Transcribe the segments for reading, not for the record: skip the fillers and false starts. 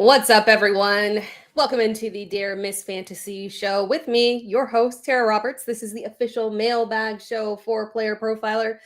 What's up, everyone? Welcome into the Dear Miss Fantasy show with me, your host, Tara Roberts. This is the official mailbag show for Player Profiler.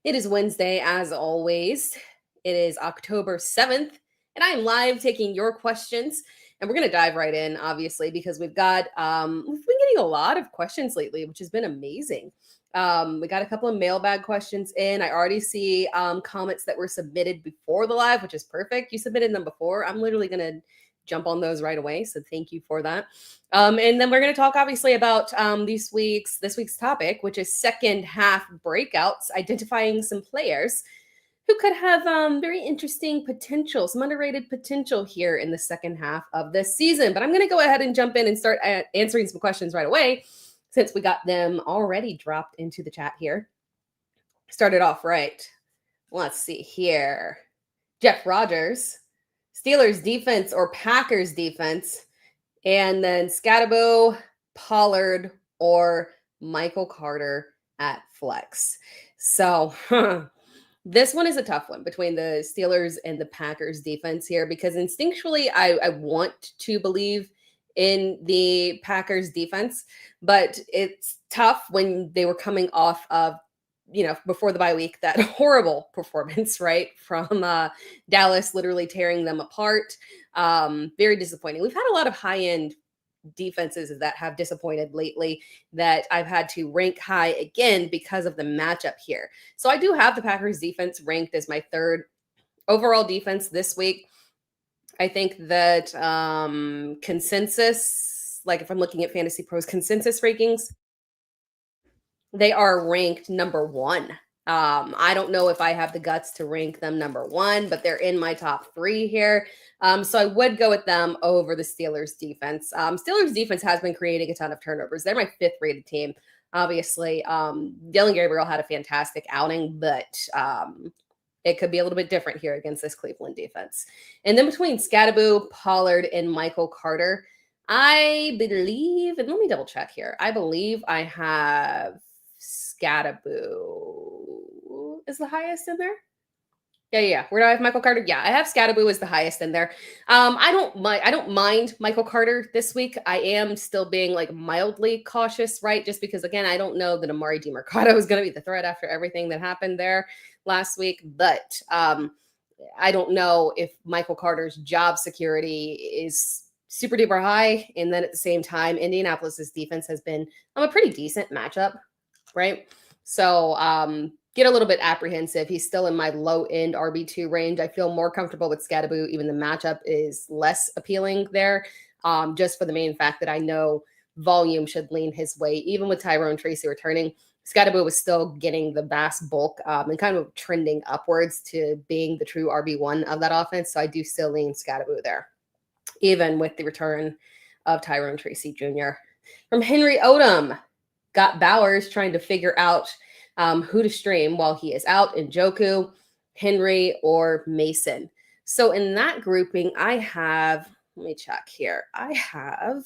It is Wednesday, as always. It is October 7th, and I am live taking your questions. And we're going to dive right in, obviously, because we've been getting a lot of questions lately, which has been amazing. We got a couple of mailbag questions in. I already see comments that were submitted before the live, which is perfect. You submitted them before. I'm literally going to jump on those right away. So thank you for that. And then we're going to talk obviously about this week's topic, which is second half breakouts, identifying some players who could have very interesting potential, some underrated potential here in the second half of this season. But I'm going to go ahead and jump in and start answering some questions right away, since we got them already dropped into the chat here. Started off right. Let's see here. Jeff Rogers, Steelers defense or Packers defense, and then Scatabo, Pollard, or Michael Carter at flex. So this one is a tough one between the Steelers and the Packers defense here, because instinctually I want to believe in the Packers defense, but it's tough when they were coming off of, before the bye week, that horrible performance, right, from Dallas, literally tearing them apart. Very disappointing. We've had a lot of high-end defenses that have disappointed lately that I've had to rank high again because of the matchup here. So I do have the Packers defense ranked as my third overall defense this week. I think that consensus, like if I'm looking at Fantasy Pros consensus rankings, they are ranked number one. I don't know if I have the guts to rank them number one, but they're in my top three here. So I would go with them over the Steelers defense. Steelers defense has been creating a ton of turnovers. They're my fifth rated team. Obviously, Dylan Gabriel had a fantastic outing, but it could be a little bit different here against this Cleveland defense. And then between Scatabo, Pollard, and Michael Carter, I believe, and let me double check here. I believe I have Scatabo is the highest in there. Yeah. Where do I have Michael Carter? Yeah, I have Scatabo as the highest in there. I don't mind Michael Carter this week. I am still being like mildly cautious, right? Just because, again, I don't know that Amari DiMercado is going to be the threat after everything that happened there last week. But I don't know if Michael Carter's job security is super duper high. And then at the same time, Indianapolis's defense has been a pretty decent matchup, right? So get a little bit apprehensive. He's still in my low end RB2 range. I feel more comfortable with Scatabo. Even the matchup is less appealing there, just for the main fact that I know volume should lean his way. Even with Tyrone Tracy returning, Scatabo was still getting the vast bulk and kind of trending upwards to being the true RB1 of that offense. So I do still lean Scatabo there, even with the return of Tyrone Tracy Jr. From Henry Odom, got Bowers trying to figure out who to stream while he is out, Njoku, Henry, or Mason. So in that grouping, I have, let me check here. I have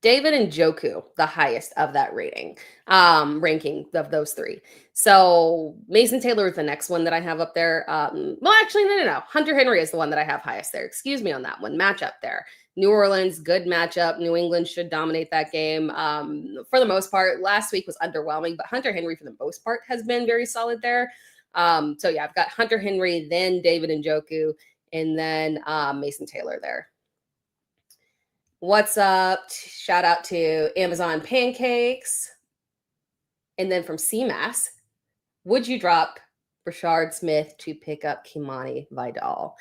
David Njoku, the highest of that ranking of those three. So Mason Taylor is the next one that I have up there. Well, actually, no. Hunter Henry is the one that I have highest there. Excuse me on that one. Matchup there. New Orleans, good matchup. New England should dominate that game. For the most part, last week was underwhelming, but Hunter Henry, for the most part, has been very solid there. So yeah, I've got Hunter Henry, then David Njoku, and then Mason Taylor there. What's up? Shout out to Amazon Pancakes. And then from CMAS, would you drop Rashard Smith to pick up Kimani Vidal?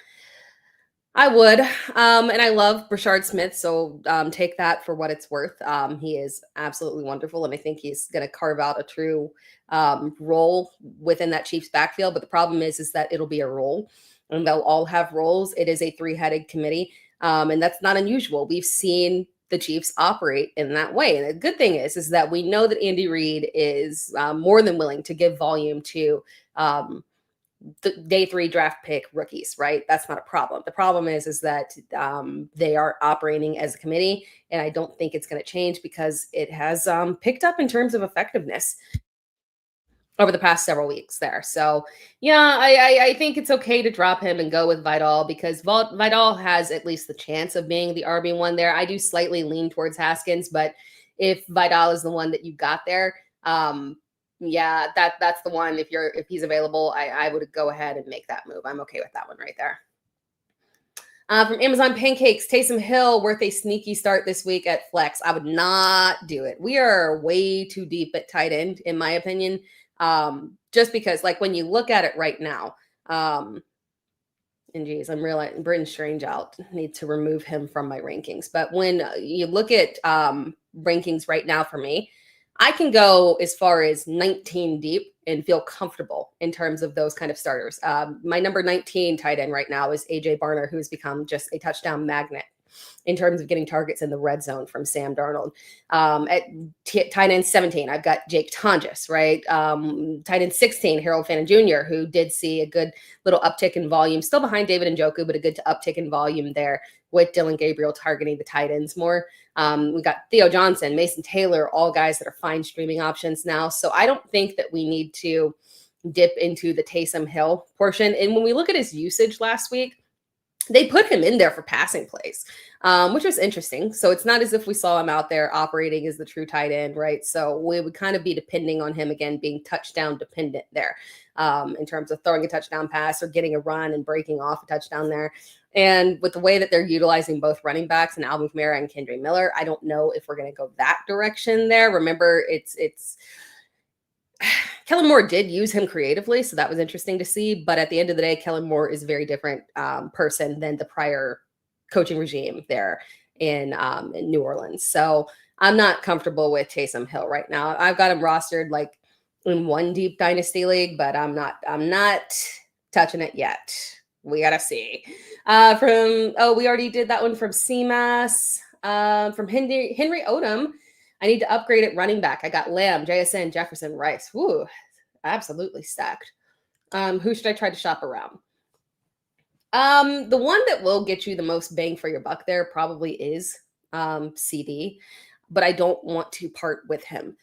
I would. And I love Rashard Smith, so take that for what it's worth. He is absolutely wonderful, and I think he's going to carve out a true role within that Chiefs backfield. But the problem is that it'll be a role, and they'll all have roles. It is a three-headed committee. And that's not unusual. We've seen the Chiefs operate in that way. And the good thing is that we know that Andy Reid is more than willing to give volume to the day 3 draft pick rookies, right? That's not a problem. The problem is that they are operating as a committee, and I don't think it's going to change because it has picked up in terms of effectiveness. over the past several weeks there. So yeah, I think it's okay to drop him and go with Vidal because Vidal has at least the chance of being the RB1 there. I do slightly lean towards Haskins, but if Vidal is the one that you got there, yeah, that's the one. If he's available, I would go ahead and make that move. I'm okay with that one right there. From Amazon Pancakes, Taysom Hill worth a sneaky start this week at flex. I would not do it. We are way too deep at tight end, in my opinion. Just because, like, when you look at it right now, and geez, I'm realizing Britton Strange out. Need to remove him from my rankings. But when you look at rankings right now for me, I can go as far as 19 deep and feel comfortable in terms of those kind of starters. My number 19 tight end right now is AJ Barner, who's become just a touchdown magnet in terms of getting targets in the red zone from Sam Darnold. At tight end 17, I've got Jake Tonjes, right? Tight end 16, Harold Fannin Jr., who did see a good little uptick in volume, still behind David Njoku, but a good uptick in volume there with Dylan Gabriel targeting the tight ends more. We got Theo Johnson, Mason Taylor, all guys that are fine streaming options now. So I don't think that we need to dip into the Taysom Hill portion. And when we look at his usage last week, they put him in there for passing plays, which was interesting. So it's not as if we saw him out there operating as the true tight end, right? So we would kind of be depending on him again, being touchdown dependent there in terms of throwing a touchdown pass or getting a run and breaking off a touchdown there. And with the way that they're utilizing both running backs and Alvin Kamara and Kendre Miller, I don't know if we're going to go that direction there. Remember, it's Kellen Moore did use him creatively, so that was interesting to see. But at the end of the day, Kellen Moore is a very different person than the prior coaching regime there in New Orleans. So I'm not comfortable with Taysom Hill right now. I've got him rostered like in one deep dynasty league, but I'm not touching it yet. We gotta see. We already did that one from CMAS. From Henry Odom. I need to upgrade at running back. I got Lamb, JSN, Jefferson, Rice. Woo, absolutely stacked. Who should I try to shop around? The one that will get you the most bang for your buck there probably is CD, but I don't want to part with him.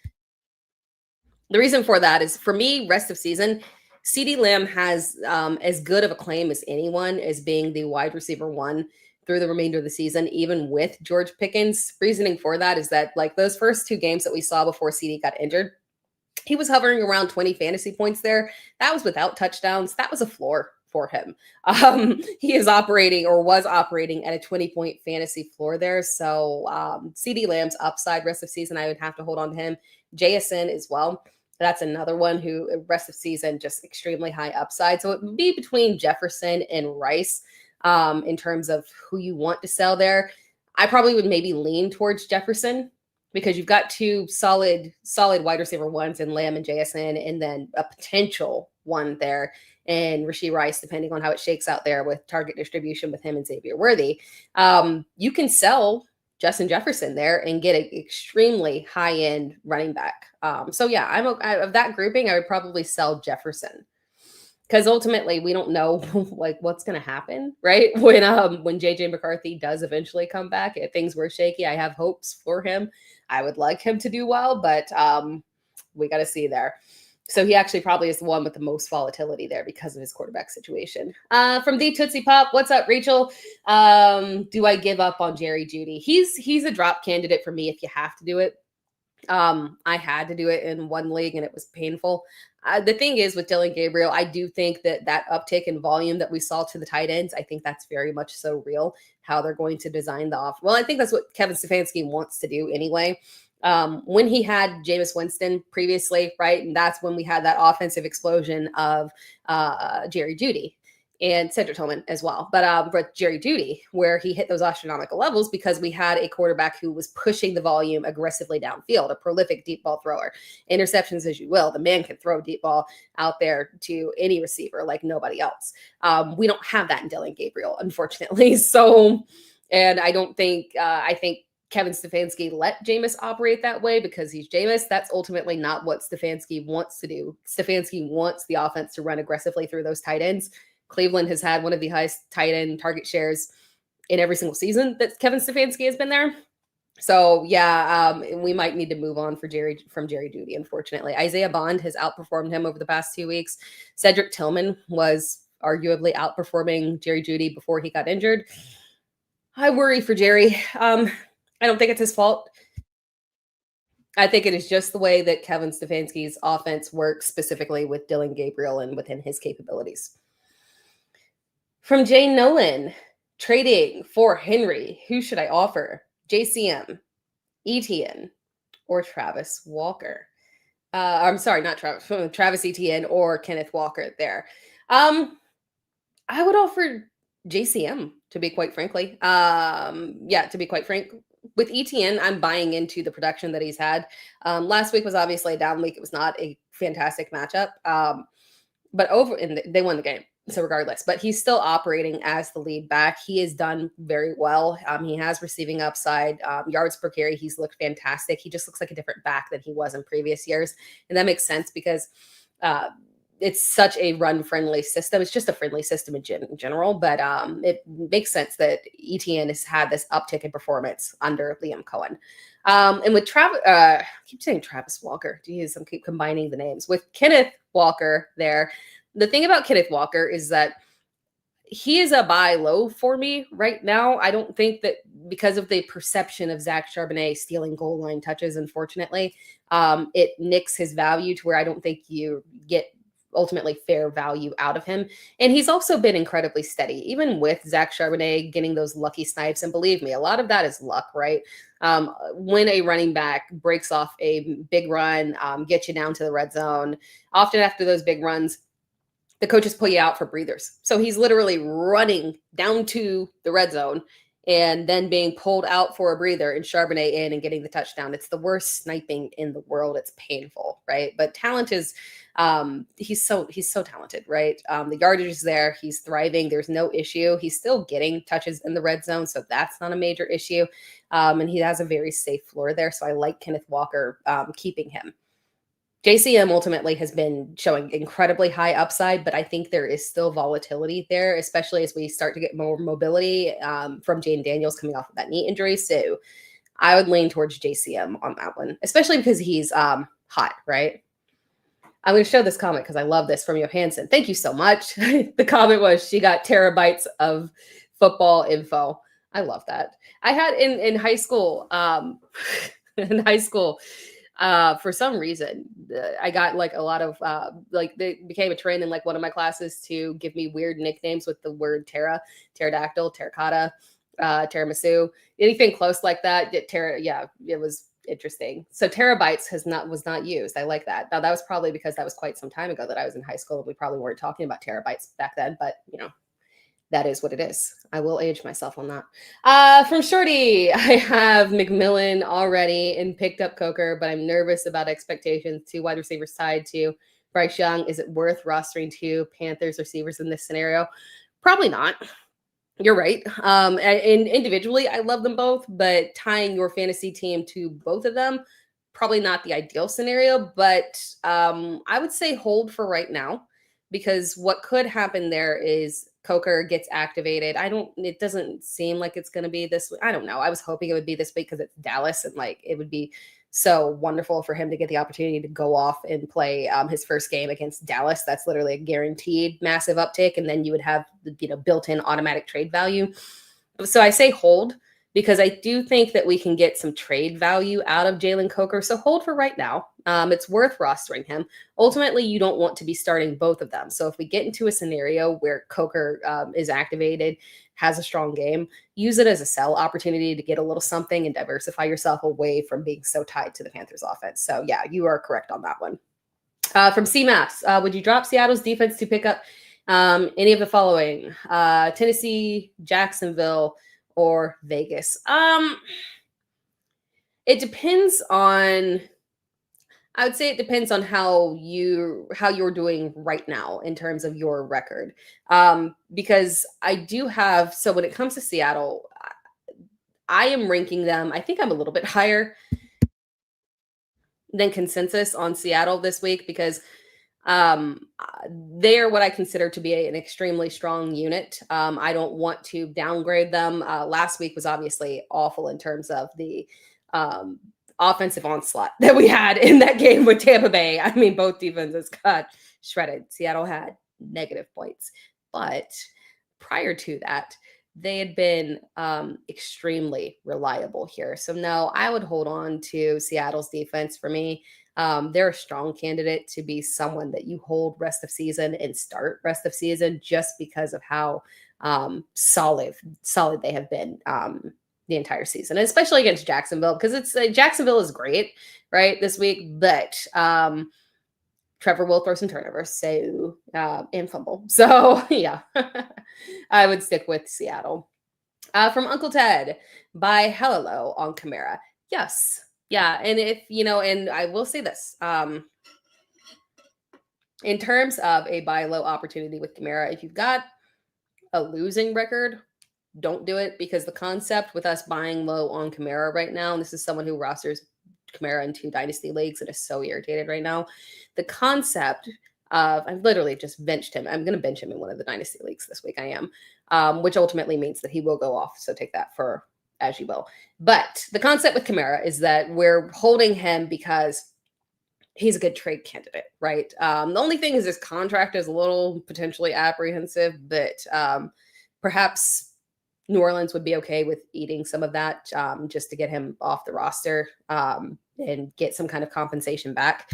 The reason for that is, for me, rest of season, CeeDee Lamb has as good of a claim as anyone as being the wide receiver one through the remainder of the season, even with George Pickens. Reasoning for that is that, like, those first two games that we saw before CD got injured, he was hovering around 20 fantasy points there. That was without touchdowns. That was a floor for him. He is operating, or was operating, at a 20-point fantasy floor there. So CeeDee Lamb's upside rest of season, I would have to hold on to him. JSN as well. That's another one who rest of season just extremely high upside. So it would be between Jefferson and Rice in terms of who you want to sell there. I probably would maybe lean towards Jefferson because you've got two solid wide receiver ones in Lamb and JSN, and then a potential one there in Rashee Rice, depending on how it shakes out there with target distribution with him and Xavier Worthy. You can sell Justin Jefferson there and get an extremely high-end running back. So yeah, of that grouping, I would probably sell Jefferson, because ultimately we don't know like what's going to happen, right? When JJ McCarthy does eventually come back, if things were shaky, I have hopes for him. I would like him to do well, but we got to see there. So he actually probably is the one with the most volatility there because of his quarterback situation. From the Tootsie Pop, what's up, Rachel? Do I give up on Jerry Jeudy? He's a drop candidate for me if you have to do it. I had to do it in one league and it was painful. The thing is with Dylan Gabriel, I do think that uptick in volume that we saw to the tight ends, I think that's very much so real, how they're going to design the off. Well, I think that's what Kevin Stefanski wants to do anyway. When he had Jameis Winston previously, right? And that's when we had that offensive explosion of Jerry Jeudy and Cedric Tillman as well. But Jerry Jeudy, where he hit those astronomical levels because we had a quarterback who was pushing the volume aggressively downfield, a prolific deep ball thrower. Interceptions as you will, the man can throw a deep ball out there to any receiver like nobody else. We don't have that in Dylan Gabriel, unfortunately. So, and I don't think, I think Kevin Stefanski let Jameis operate that way because he's Jameis. That's ultimately not what Stefanski wants to do. Stefanski wants the offense to run aggressively through those tight ends. Cleveland has had one of the highest tight end target shares in every single season that Kevin Stefanski has been there. So yeah, we might need to move on from Jerry Jeudy, unfortunately. Isaiah Bond has outperformed him over the past 2 weeks. Cedric Tillman was arguably outperforming Jerry Jeudy before he got injured. I worry for Jerry. I don't think it's his fault. I think it is just the way that Kevin Stefanski's offense works, specifically with Dylan Gabriel and within his capabilities. From Jane Nolan, trading for Henry, who should I offer? JCM, Etienne, or Travis Walker? I'm sorry, not Travis, Travis Etienne or Kenneth Walker there. I would offer JCM, to be quite frankly. To be quite frank, with Etienne, I'm buying into the production that he's had. Last week was obviously a down week. It was not a fantastic matchup. But they won the game. So regardless, but he's still operating as the lead back. He has done very well. He has receiving upside, yards per carry. He's looked fantastic. He just looks like a different back than he was in previous years. And that makes sense because it's such a run-friendly system. It's just a friendly system in general, but it makes sense that Etienne has had this uptick in performance under Liam Cohen. And with Travis, I keep saying Travis Walker. Geez, I keep combining the names. With Kenneth Walker there, the thing about Kenneth Walker is that he is a buy low for me right now. I don't think that because of the perception of Zach Charbonnet stealing goal line touches, unfortunately, it nicks his value to where I don't think you get ultimately fair value out of him. And he's also been incredibly steady, even with Zach Charbonnet getting those lucky snipes. And believe me, a lot of that is luck, right? When a running back breaks off a big run, gets you down to the red zone, often after those big runs, the coaches pull you out for breathers. So he's literally running down to the red zone and then being pulled out for a breather and Charbonnet in and getting the touchdown. It's the worst sniping in the world. It's painful, right? But talent is, he's so talented, right? The yardage is there. He's thriving. There's no issue. He's still getting touches in the red zone, so that's not a major issue. And he has a very safe floor there. So I like Kenneth Walker keeping him. JCM ultimately has been showing incredibly high upside, but I think there is still volatility there, especially as we start to get more mobility from Jane Daniels coming off of that knee injury. So I would lean towards JCM on that one, especially because he's hot, right? I'm going to show this comment because I love this from Johansson. Thank you so much. The comment was she got terabytes of football info. I love that. I had in high school, for some reason, I got like a lot of they became a trend in like one of my classes to give me weird nicknames with the word pterodactyl, terracotta, tiramisu, anything close like that. It was interesting. So terabytes was not used. I like that. Now that was probably because that was quite some time ago that I was in high school and we probably weren't talking about terabytes back then, but that is what it is. I will age myself on that. From Shorty, I have McMillan already and picked up Coker, but I'm nervous about expectations. 2 wide receivers tied to Bryce Young. Is it worth rostering 2 Panthers receivers in this scenario? Probably not. You're right. And individually, I love them both, but tying your fantasy team to both of them, probably not the ideal scenario, but I would say hold for right now because what could happen there is Coker gets activated. It doesn't seem like it's going to be this week. I don't know. I was hoping it would be this week because it's Dallas and like it would be so wonderful for him to get the opportunity to go off and play his first game against Dallas. That's literally a guaranteed massive uptick. And then you would have built-in automatic trade value. So I say hold because I do think that we can get some trade value out of Jalen Coker. So hold for right now. It's worth rostering him. Ultimately, you don't want to be starting both of them. So if we get into a scenario where Coker is activated, has a strong game, use it as a sell opportunity to get a little something and diversify yourself away from being so tied to the Panthers offense. So yeah, you are correct on that one. From CMAS, would you drop Seattle's defense to pick up any of the following? Tennessee, Jacksonville, or Vegas? It depends on, I would say it depends on how you're doing right now in terms of your record. Because I do have, so when it comes to Seattle, I am ranking them, I think I'm a little bit higher than consensus on Seattle this week because They are what I consider to be an extremely strong unit. I don't want to downgrade them. Last week was obviously awful in terms of the um, offensive onslaught that we had in that game with Tampa Bay. I mean, both defenses got shredded. Seattle had negative points, but prior to that, they had been extremely reliable here. So no, I would hold on to Seattle's defense for me. They're a strong candidate to be someone that you hold rest of season and start rest of season just because of how solid they have been the entire season, and especially against Jacksonville, because it's Jacksonville is great right this week, but Trevor will throw some turnovers, so and fumble. So yeah, I would stick with Seattle. From Uncle Ted, buy hella low on Kamara. Yes, yeah, and if and I will say this, in terms of a buy low opportunity with Kamara, if you've got a losing record, don't do it, because the concept with us buying low on Kamara right now, and this is someone who rosters Kamara in 2 dynasty leagues and is so irritated right now. The concept of, I've literally just benched him. I'm going to bench him in one of the dynasty leagues this week. I am, which ultimately means that he will go off. So take that for as you will. But the concept with Kamara is that we're holding him because he's a good trade candidate, right? The only thing is his contract is a little potentially apprehensive, but perhaps New Orleans would be okay with eating some of that just to get him off the roster and get some kind of compensation back.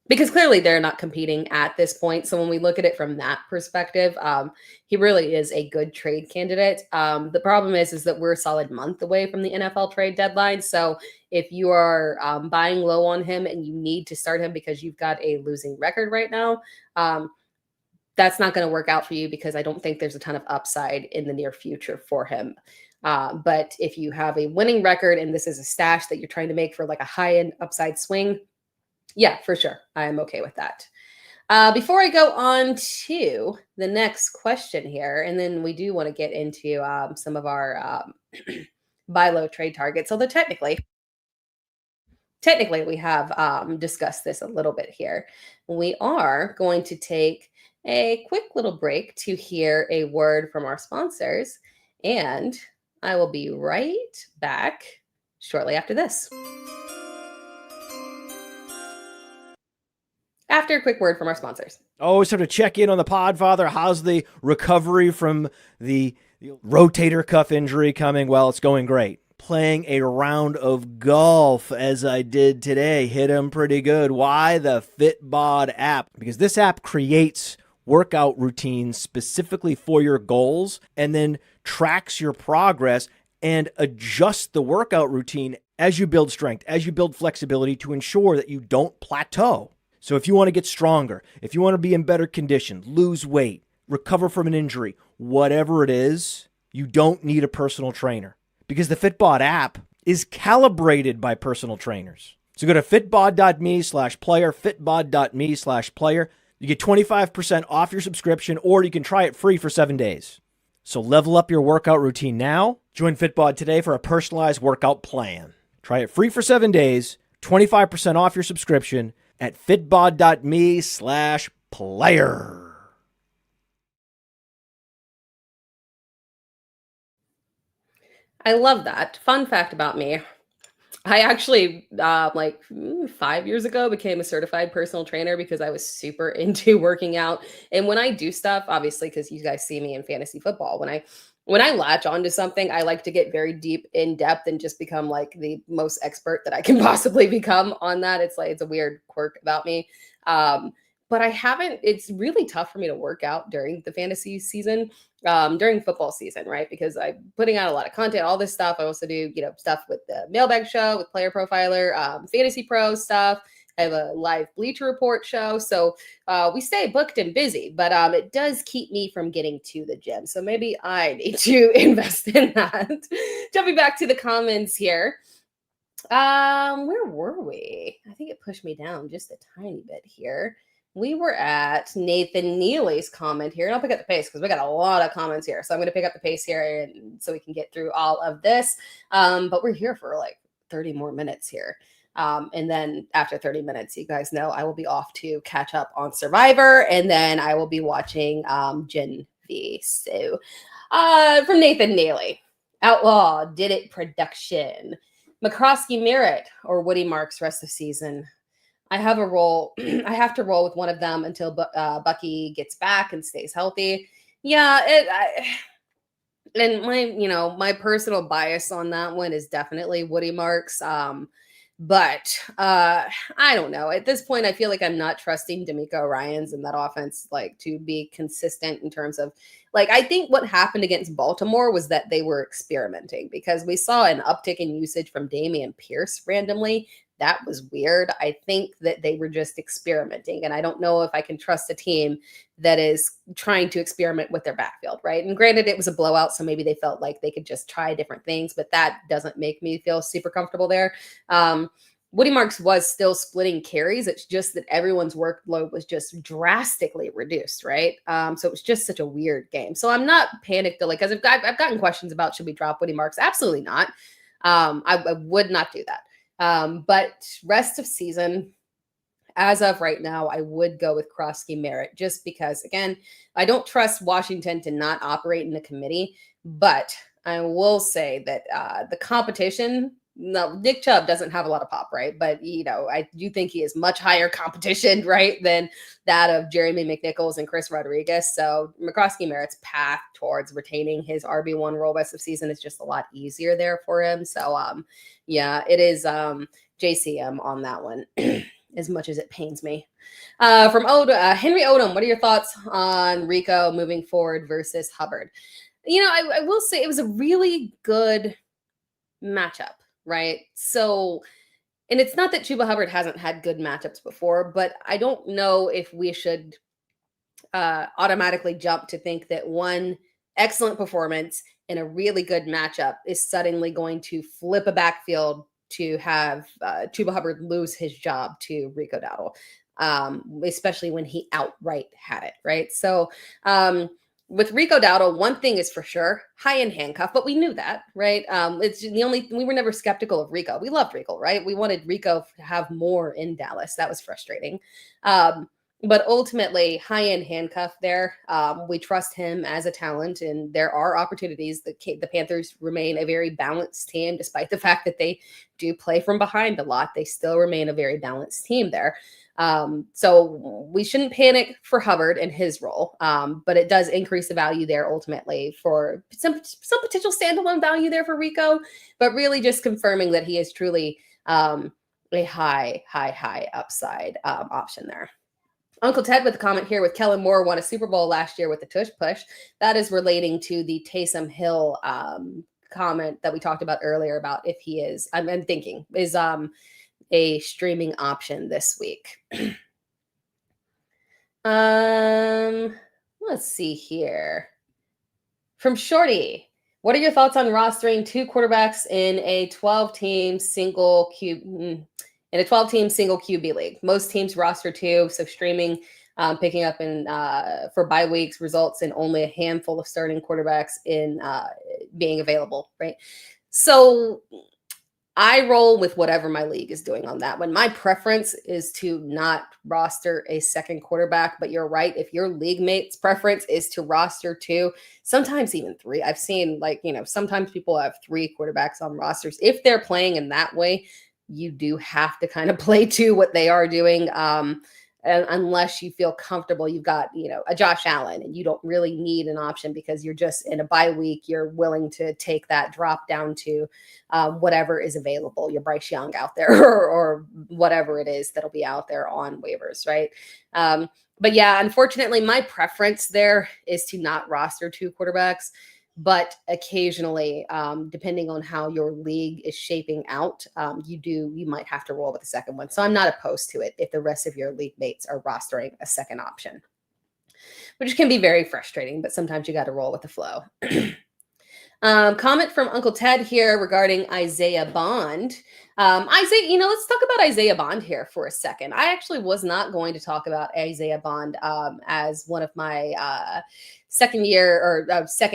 Because clearly they're not competing at this point. So when we look at it from that perspective, he really is a good trade candidate. The problem is that we're a solid month away from the NFL trade deadline. So if you are buying low on him and you need to start him because you've got a losing record right now, that's not going to work out for you, because I don't think there's a ton of upside in the near future for him. But if you have a winning record and this is a stash that you're trying to make for like a high-end upside swing, yeah, for sure. I am okay with that. Before I go on to the next question here, and then we do want to get into some of our buy low trade targets, although technically we have discussed this a little bit here. We are going to take a quick little break to hear a word from our sponsors, and I will be right back shortly after this. After a quick word from our sponsors. Always have to check in on the Podfather. How's the recovery from the rotator cuff injury coming? Well, it's going great. Playing a round of golf as I did today. Hit him pretty good. Why? The Fitbod app. Because this app creates workout routines specifically for your goals and then tracks your progress and adjusts the workout routine as you build strength, as you build flexibility to ensure that you don't plateau. So if you want to get stronger, if you want to be in better condition, lose weight, recover from an injury, whatever it is, you don't need a personal trainer, because the Fitbod app is calibrated by personal trainers. So go to fitbod.me/player, fitbod.me/player. You get 25% off your subscription, or you can try it free for 7 days. So level up your workout routine now. Join Fitbod today for a personalized workout plan. Try it free for 7 days, 25% off your subscription at fitbod.me/player. I love that. Fun fact about me. I actually, 5 years ago, became a certified personal trainer because I was super into working out. And when I do stuff, obviously, because you guys see me in fantasy football, when I latch onto something, I like to get very deep in depth and just become like the most expert that I can possibly become on that. It's a weird quirk about me. But I haven't, it's really tough for me to work out during the fantasy season, during football season, right? Because I'm putting out a lot of content, all this stuff. I also do, stuff with the Mailbag Show, with Player Profiler, Fantasy Pro stuff. I have a live Bleacher Report show. So we stay booked and busy, but it does keep me from getting to the gym. So maybe I need to invest in that. Jumping back to the comments here. Where were we? I think it pushed me down just a tiny bit here. We were at Nathan Neely's comment here, and I'll pick up the pace because we got a lot of comments here. So I'm going to pick up the pace here so we can get through all of this. But we're here for like 30 more minutes here. And then after 30 minutes, you guys know I will be off to catch up on Survivor, and then I will be watching Gen V. So from Nathan Neely, Outlaw did it production. McCroskey Merritt or Woody Marks rest of season. I have a roll. I have to roll with one of them until Bucky gets back and stays healthy. Yeah, and my personal bias on that one is definitely Woody Marks. But I don't know. At this point, I feel like I'm not trusting D'Amico Ryans in that offense, like to be consistent in terms of I think what happened against Baltimore was that they were experimenting because we saw an uptick in usage from Dameon Pierce randomly. That was weird. I think that they were just experimenting. And I don't know if I can trust a team that is trying to experiment with their backfield, right? And granted, it was a blowout, so maybe they felt like they could just try different things, but that doesn't make me feel super comfortable there. Woody Marks was still splitting carries. It's just that everyone's workload was just drastically reduced, right? So it was just such a weird game. So I'm not panicked because I've gotten questions about should we drop Woody Marks? Absolutely not. I would not do that. But rest of season, as of right now, I would go with Krosky Merritt just because, again, I don't trust Washington to not operate in the committee. But I will say that the competition, no, Nick Chubb doesn't have a lot of pop, right? But, I do think he is much higher competition, right, than that of Jeremy McNichols and Chris Rodriguez. So McCroskey Merritt's path towards retaining his RB1 role rest of season is just a lot easier there for him. So, yeah, it is JCM on that one, as much as it pains me. From Henry Odom, what are your thoughts on Rico moving forward versus Hubbard? I will say it was a really good matchup, right? So, and it's not that Chuba Hubbard hasn't had good matchups before, but I don't know if we should automatically jump to think that one excellent performance in a really good matchup is suddenly going to flip a backfield to have Chuba Hubbard lose his job to Rico Dowdle, especially when he outright had it, right? So with Rico Dowdle, one thing is for sure, high-end handcuff, but we knew that, right? We were never skeptical of Rico. We loved Rico, right? We wanted Rico to have more in Dallas. That was frustrating. But ultimately, high-end handcuff there. We trust him as a talent, and there are opportunities. The Panthers remain a very balanced team, despite the fact that they do play from behind a lot. They still remain a very balanced team there. So we shouldn't panic for Hubbard and his role, but it does increase the value there ultimately for some potential standalone value there for Rico, but really just confirming that he is truly a high upside option there. Uncle Ted with a comment here with Kellen Moore won a Super Bowl last year with the tush push. That is relating to the Taysom Hill comment that we talked about earlier about if he is, I'm thinking, is a streaming option this week. Let's see here. From Shorty, what are your thoughts on rostering two quarterbacks in a 12-team single QB league? Most teams roster two, so streaming, picking up in for bye weeks results in only a handful of starting quarterbacks in being available, right? So I roll with whatever my league is doing on that one. My preference is to not roster a second quarterback, but you're right. If your league mate's preference is to roster two, sometimes even three. I've seen sometimes people have three quarterbacks on rosters. If they're playing in that way, you do have to kind of play to what they are doing. Unless you feel comfortable, you've got, a Josh Allen and you don't really need an option because you're just in a bye week. You're willing to take that drop down to whatever is available, your Bryce Young out there or whatever it is that'll be out there on waivers, right? But yeah, unfortunately, my preference there is to not roster two quarterbacks. But occasionally, depending on how your league is shaping out, you might have to roll with the second one. So I'm not opposed to it if the rest of your league mates are rostering a second option, which can be very frustrating, but sometimes you got to roll with the flow. Comment from Uncle Ted here regarding Isaiah Bond. Isaiah, let's talk about Isaiah Bond here for a second. I actually was not going to talk about Isaiah Bond as one of my second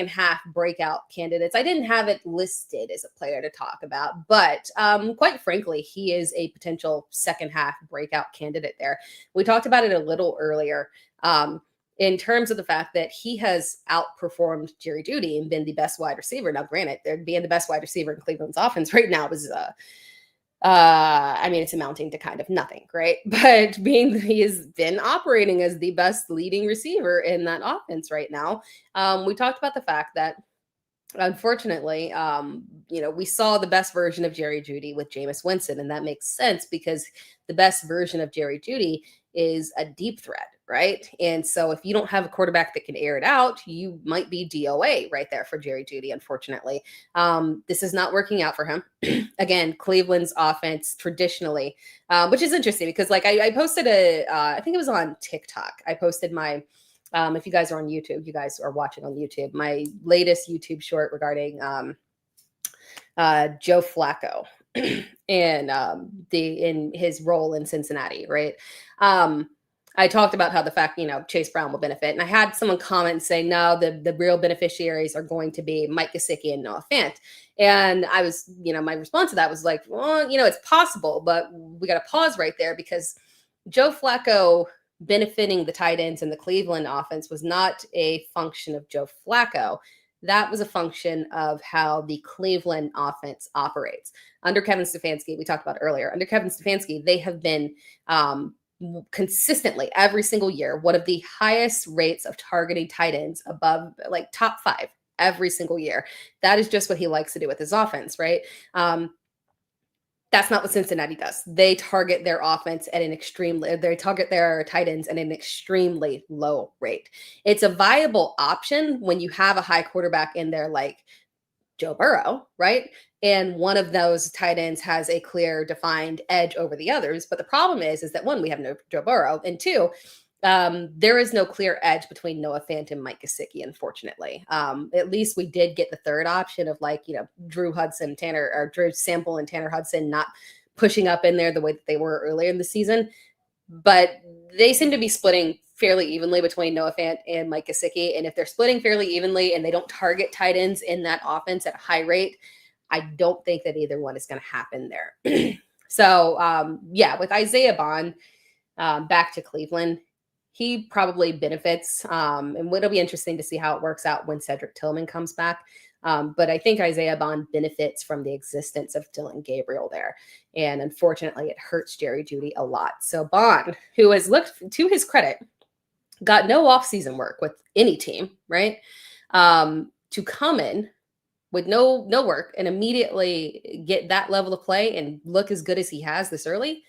half breakout candidates. I didn't have it listed as a player to talk about, but quite frankly, he is a potential second half breakout candidate there. We talked about it a little earlier. In terms of the fact that he has outperformed Jerry Jeudy and been the best wide receiver. Now, granted, being the best wide receiver in Cleveland's offense right now is, it's amounting to kind of nothing, right? But being that he has been operating as the best leading receiver in that offense right now, we talked about the fact that, unfortunately, we saw the best version of Jerry Jeudy with Jameis Winston, and that makes sense because the best version of Jerry Jeudy is a deep threat, right? And so if you don't have a quarterback that can air it out, you might be DOA right there for Jerry Jeudy, unfortunately. This is not working out for him. Again, Cleveland's offense traditionally, which is interesting because I posted I think it was on TikTok. I posted my, if you guys are on YouTube, you guys are watching on YouTube, my latest YouTube short regarding Joe Flacco and in his role in Cincinnati, right? I talked about how the fact, Chase Brown will benefit. And I had someone comment say, no, the real beneficiaries are going to be Mike Gesicki and Noah Fant. And I was, my response to that was like, well, it's possible, but we got to pause right there because Joe Flacco benefiting the tight ends in the Cleveland offense was not a function of Joe Flacco. That was a function of how the Cleveland offense operates. Under Kevin Stefanski, we talked about earlier, under Kevin Stefanski, they have been consistently every single year one of the highest rates of targeting tight ends above top 5 every single year. That is just what he likes to do with his offense, right? That's not what Cincinnati does. They target their offense at they target their tight ends at an extremely low rate. It's a viable option when you have a high quarterback in there like Joe Burrow, right? And one of those tight ends has a clear defined edge over the others. But the problem is that one, we have no Joe Burrow, and two, there is no clear edge between Noah Fant and Mike Gesicki, unfortunately. At least we did get the third option of Drew Sample and Tanner Hudson not pushing up in there the way that they were earlier in the season. But they seem to be splitting fairly evenly between Noah Fant and Mike Gesicki. And if they're splitting fairly evenly and they don't target tight ends in that offense at a high rate, I don't think that either one is going to happen there. So, with Isaiah Bond back to Cleveland, he probably benefits. And it'll be interesting to see how it works out when Cedric Tillman comes back. But I think Isaiah Bond benefits from the existence of Dylan Gabriel there. And unfortunately, it hurts Jerry Jeudy a lot. So Bond, who has looked, to his credit, got no offseason work with any team, right? To come in with no work and immediately get that level of play and look as good as he has this early,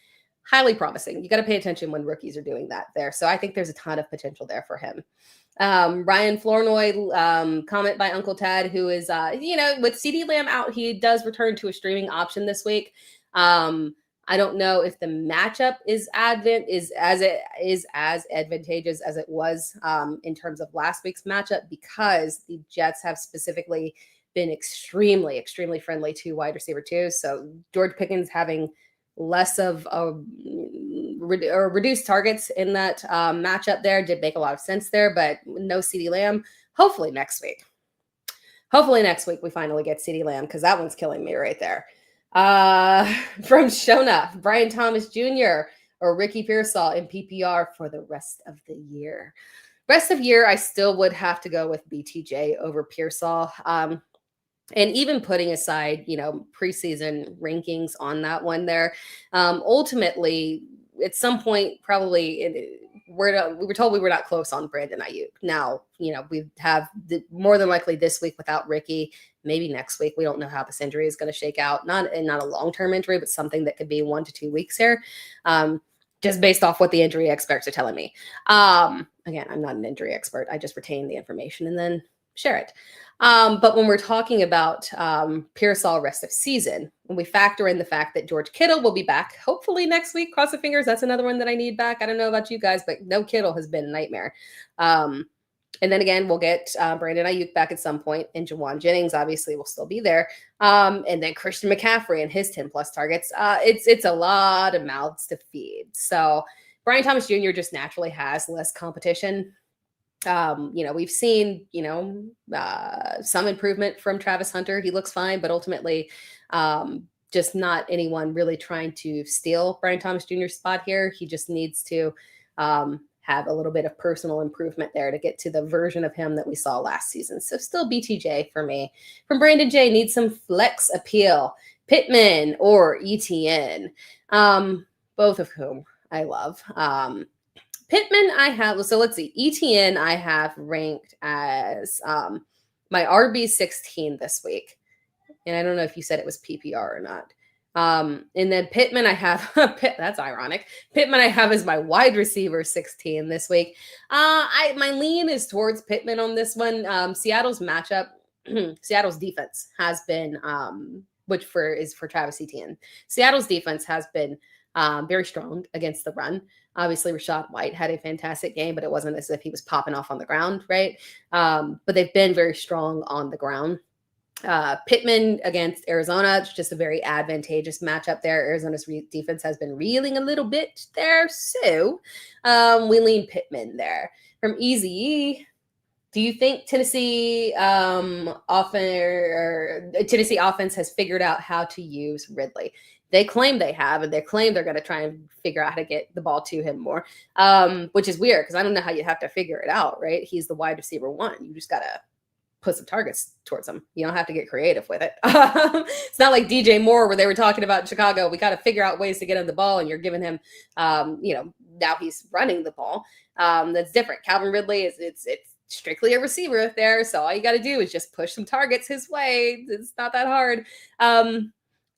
highly promising. You got to pay attention when rookies are doing that there. So I think there's a ton of potential there for him. Ryan Flournoy, comment by Uncle Ted, who is, with CeeDee Lamb out, he does return to a streaming option this week. I don't know if the matchup is as advantageous as it was in terms of last week's matchup, because the Jets have specifically been extremely, extremely friendly to wide receiver too. So George Pickens having less of reduced targets in that matchup there did make a lot of sense there, but no CeeDee Lamb. Hopefully next week we finally get CeeDee Lamb, because that one's killing me right there. From Shona, Brian Thomas Jr. or Ricky Pearsall in PPR for the rest of the year. Rest of year, I still would have to go with BTJ over Pearsall. And even putting aside, preseason rankings on that one there, ultimately, at some point, probably we were told we were not close on Brandon Ayuk. Now, we have more than likely this week without Ricky, maybe next week. We don't know how this injury is going to shake out. Not a long-term injury, but something that could be 1 to 2 weeks here. Just based off what the injury experts are telling me. Again, I'm not an injury expert. I just retain the information and then share it. But when we're talking about Pearsall rest of season, when we factor in the fact that George Kittle will be back, hopefully next week, cross the fingers, that's another one that I need back. I don't know about you guys, but no Kittle has been a nightmare. And then again, we'll get Brandon Ayuk back at some point, and Jawan Jennings obviously will still be there. And then Christian McCaffrey and his 10 plus targets. It's a lot of mouths to feed. So Brian Thomas Jr. just naturally has less competition. We've seen, some improvement from Travis Hunter. He looks fine, but ultimately, just not anyone really trying to steal Brian Thomas Jr.'s spot here. He just needs to have a little bit of personal improvement there to get to the version of him that we saw last season. So still BTJ for me. From Brandon J, needs some flex appeal. Pittman or ETN, both of whom I love. Pittman I have, so let's see, ETN I have ranked as my RB 16 this week. And I don't know if you said it was PPR or not. And then Pittman I have, that's ironic. Pittman I have as my wide receiver 16 this week. My lean is towards Pittman on this one. Seattle's matchup, Seattle's defense has been, is for Travis Etienne. Seattle's defense has been very strong against the run. Obviously, Rashad White had a fantastic game, but it wasn't as if he was popping off on the ground, right? But they've been very strong on the ground. Pittman against Arizona, it's just a very advantageous matchup there. Arizona's defense has been reeling a little bit there, so we lean Pittman there. From Easy, do you think Tennessee offense has figured out how to use Ridley? They claim they have, and they claim they're going to try and figure out how to get the ball to him more, which is weird because I don't know how you have to figure it out, right? He's the wide receiver 1. You just got to put some targets towards him. You don't have to get creative with it. It's not like DJ Moore where they were talking about in Chicago. We got to figure out ways to get him the ball, and you're giving him, now he's running the ball. That's different. Calvin Ridley it's strictly a receiver there, so all you got to do is just push some targets his way. It's not that hard.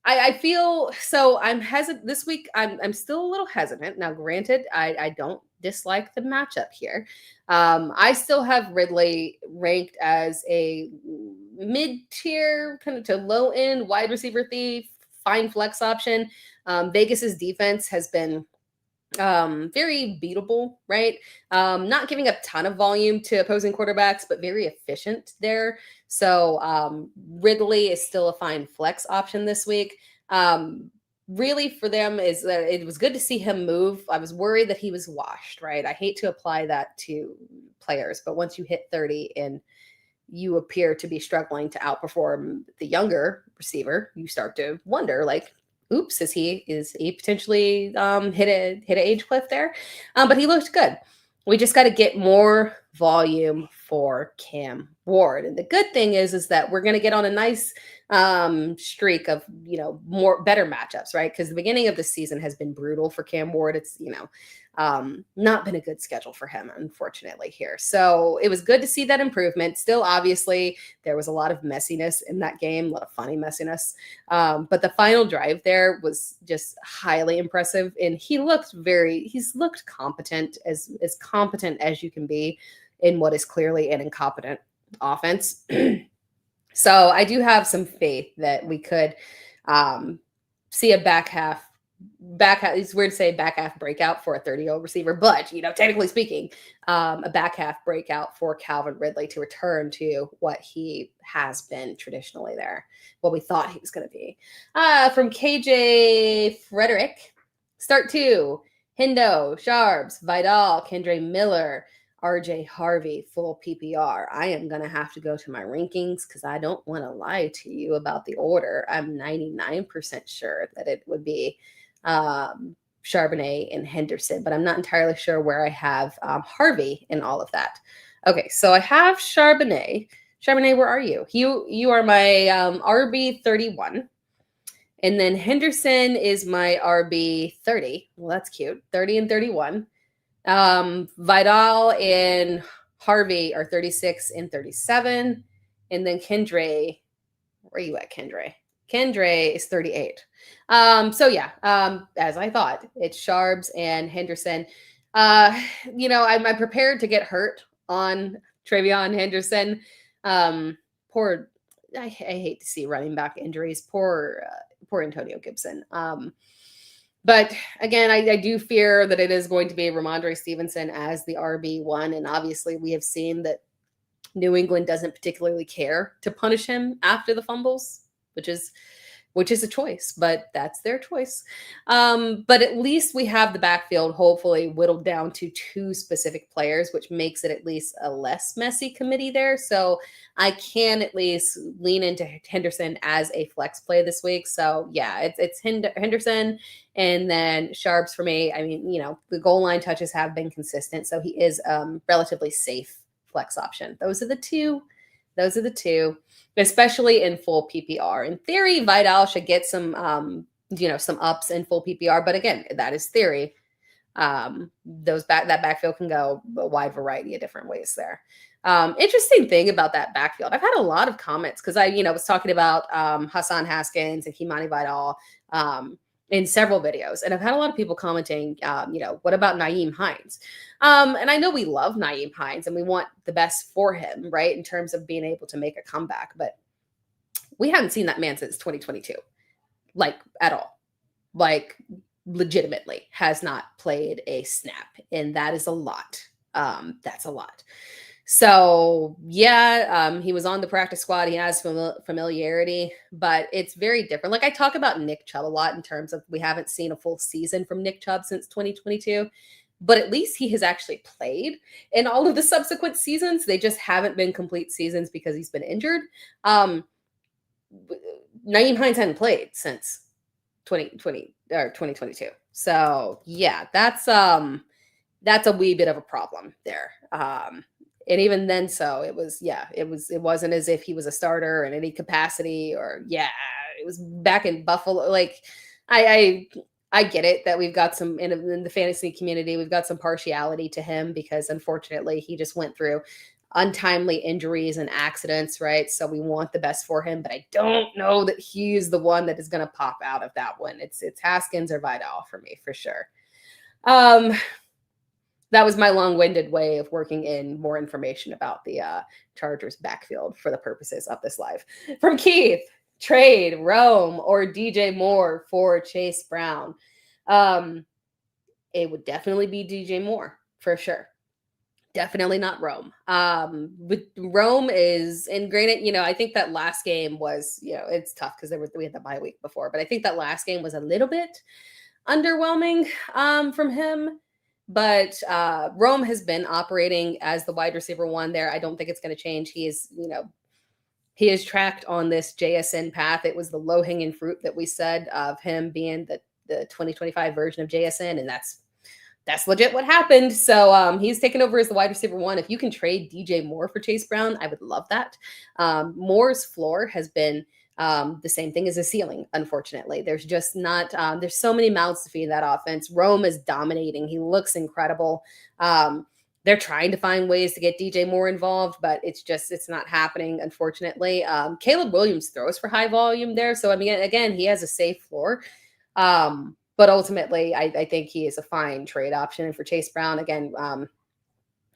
I feel so. I'm hesitant this week. I'm still a little hesitant. Now, granted, I don't dislike the matchup here. I still have Ridley ranked as a mid-tier, kind of to low-end wide receiver thief, fine flex option. Vegas's defense has been very beatable, right? Not giving a ton of volume to opposing quarterbacks, but very efficient there. So Ridley is still a fine flex option this week. Really for them is that it was good to see him move. I was worried that he was washed, right? I hate to apply that to players, but once you hit 30 and you appear to be struggling to outperform the younger receiver, you start to wonder, like, oops, is he potentially hit an age cliff there? But he looked good. We just got to get more volume for Cam Ward. And the good thing is that we're going to get on a nice streak of, better matchups, right? Because the beginning of the season has been brutal for Cam Ward. It's, not been a good schedule for him, unfortunately, here. So it was good to see that improvement. Still, obviously, there was a lot of messiness in that game, a lot of funny messiness. But the final drive there was just highly impressive. And he's looked competent, as competent as you can be in what is clearly an incompetent offense. So I do have some faith that we could see a back half. It's weird to say back half breakout for a 30-year-old receiver, but technically speaking, a back half breakout for Calvin Ridley to return to what he has been traditionally there, what we thought he was going to be. From KJ Frederick, start 2, Hendo, Sharps, Vidal, Kendre Miller, RJ Harvey, full PPR. I am going to have to go to my rankings because I don't want to lie to you about the order. I'm 99% sure that it would be Charbonnet and Henderson, but I'm not entirely sure where I have Harvey in all of that. Okay, so I have Charbonnet. Charbonnet, where are you? You are my RB 31. And then Henderson is my RB 30. Well, that's cute. 30 and 31. Vidal and Harvey are 36 and 37. And then Kendre, where are you at, Kendre? Kendre is 38. So yeah, as I thought, it's Sharbs and Henderson. I'm prepared to get hurt on Travion Henderson. I hate to see running back injuries. Poor Antonio Gibson. But again, I do fear that it is going to be Ramondre Stevenson as the RB1. And obviously we have seen that New England doesn't particularly care to punish him after the fumbles, which is a choice, but that's their choice. But at least we have the backfield hopefully whittled down to 2 specific players, which makes it at least a less messy committee there. So I can at least lean into Henderson as a flex play this week. So yeah, it's Henderson and then Sharps for me. I mean, the goal line touches have been consistent, so he is relatively safe flex option. Those are the two, especially in full PPR. In theory, Vidal should get some ups in full PPR, but again, that is theory. That backfield can go a wide variety of different ways there. Interesting thing about that backfield, I've had a lot of comments because I was talking about Hassan Haskins and Kimani Vidal in several videos, and I've had a lot of people commenting, what about Nyheim Hines? And I know we love Nyheim Hines and we want the best for him, right, in terms of being able to make a comeback, but we haven't seen that man since 2022, like at all, like legitimately has not played a snap, and that is a lot. That's a lot. So yeah, he was on the practice squad. He has familiarity, but it's very different. Like I talk about Nick Chubb a lot in terms of we haven't seen a full season from Nick Chubb since 2022, but at least he has actually played in all of the subsequent seasons. They just haven't been complete seasons because he's been injured. Nyheim Hines hadn't played since 2020 or 2022. So yeah, that's a wee bit of a problem there. And even then, so it wasn't as if he was a starter in any capacity, or it was back in Buffalo. Like I get it that we've got some in the fantasy community, we've got some partiality to him because unfortunately he just went through untimely injuries and accidents, right? So we want the best for him, but I don't know that he's the one that is going to pop out of that one. It's Haskins or Vidal for me for sure. That was my long-winded way of working in more information about the Chargers backfield for the purposes of this live. From Keith, trade Rome or DJ Moore for Chase Brown. It would definitely be DJ Moore for sure. Definitely not Rome. But Rome is, and granted, I think that last game was, it's tough because we had the bye week before, but I think that last game was a little bit underwhelming from him. But Rome has been operating as the wide receiver 1 there. I don't think it's going to change. He is tracked on this JSN path. It was the low-hanging fruit that we said of him being the 2025 version of JSN, and that's legit what happened. So he's taken over as the wide receiver 1. If you can trade DJ Moore for Chase Brown, I would love that. Moore's floor has been the same thing as a ceiling, unfortunately. There's just not, there's so many mouths to feed in that offense. Rome is dominating. He looks incredible. They're trying to find ways to get DJ Moore involved, but it's not happening, unfortunately. Caleb Williams throws for high volume there. So, I mean, again, he has a safe floor. But ultimately, I think he is a fine trade option. And for Chase Brown, again,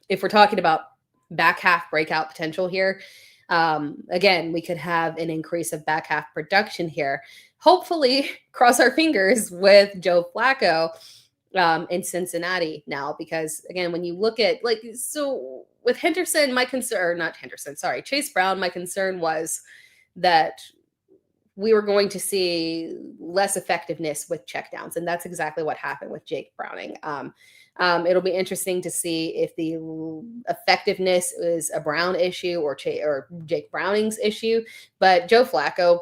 if we're talking about back half breakout potential here, again, we could have an increase of back half production here. Hopefully, cross our fingers with Joe Flacco in Cincinnati now, because again, when you look at so with Henderson, Chase Brown, my concern was that we were going to see less effectiveness with checkdowns, and that's exactly what happened with Jake Browning. It'll be interesting to see if the effectiveness is a Brown issue or Jake Browning's issue. But Joe Flacco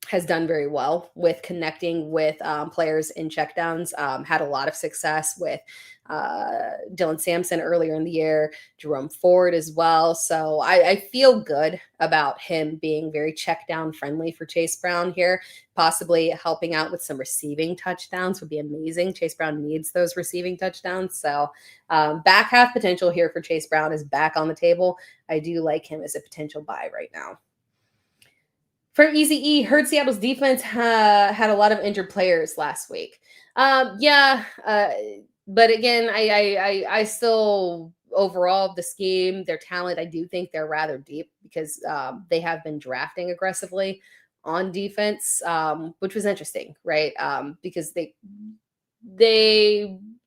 has done very well with connecting with players in checkdowns. Had a lot of success with Dylan Sampson earlier in the year, Jerome Ford as well. So I feel good about him being very check down friendly for Chase Brown here. Possibly helping out with some receiving touchdowns would be amazing. Chase Brown needs those receiving touchdowns. So back half potential here for Chase Brown is back on the table. I do like him as a potential buy right now. For Easy E, heard Seattle's defense had a lot of injured players last week. But again, I still, overall, the scheme, their talent, I do think they're rather deep because they have been drafting aggressively on defense, which was interesting, right? Because they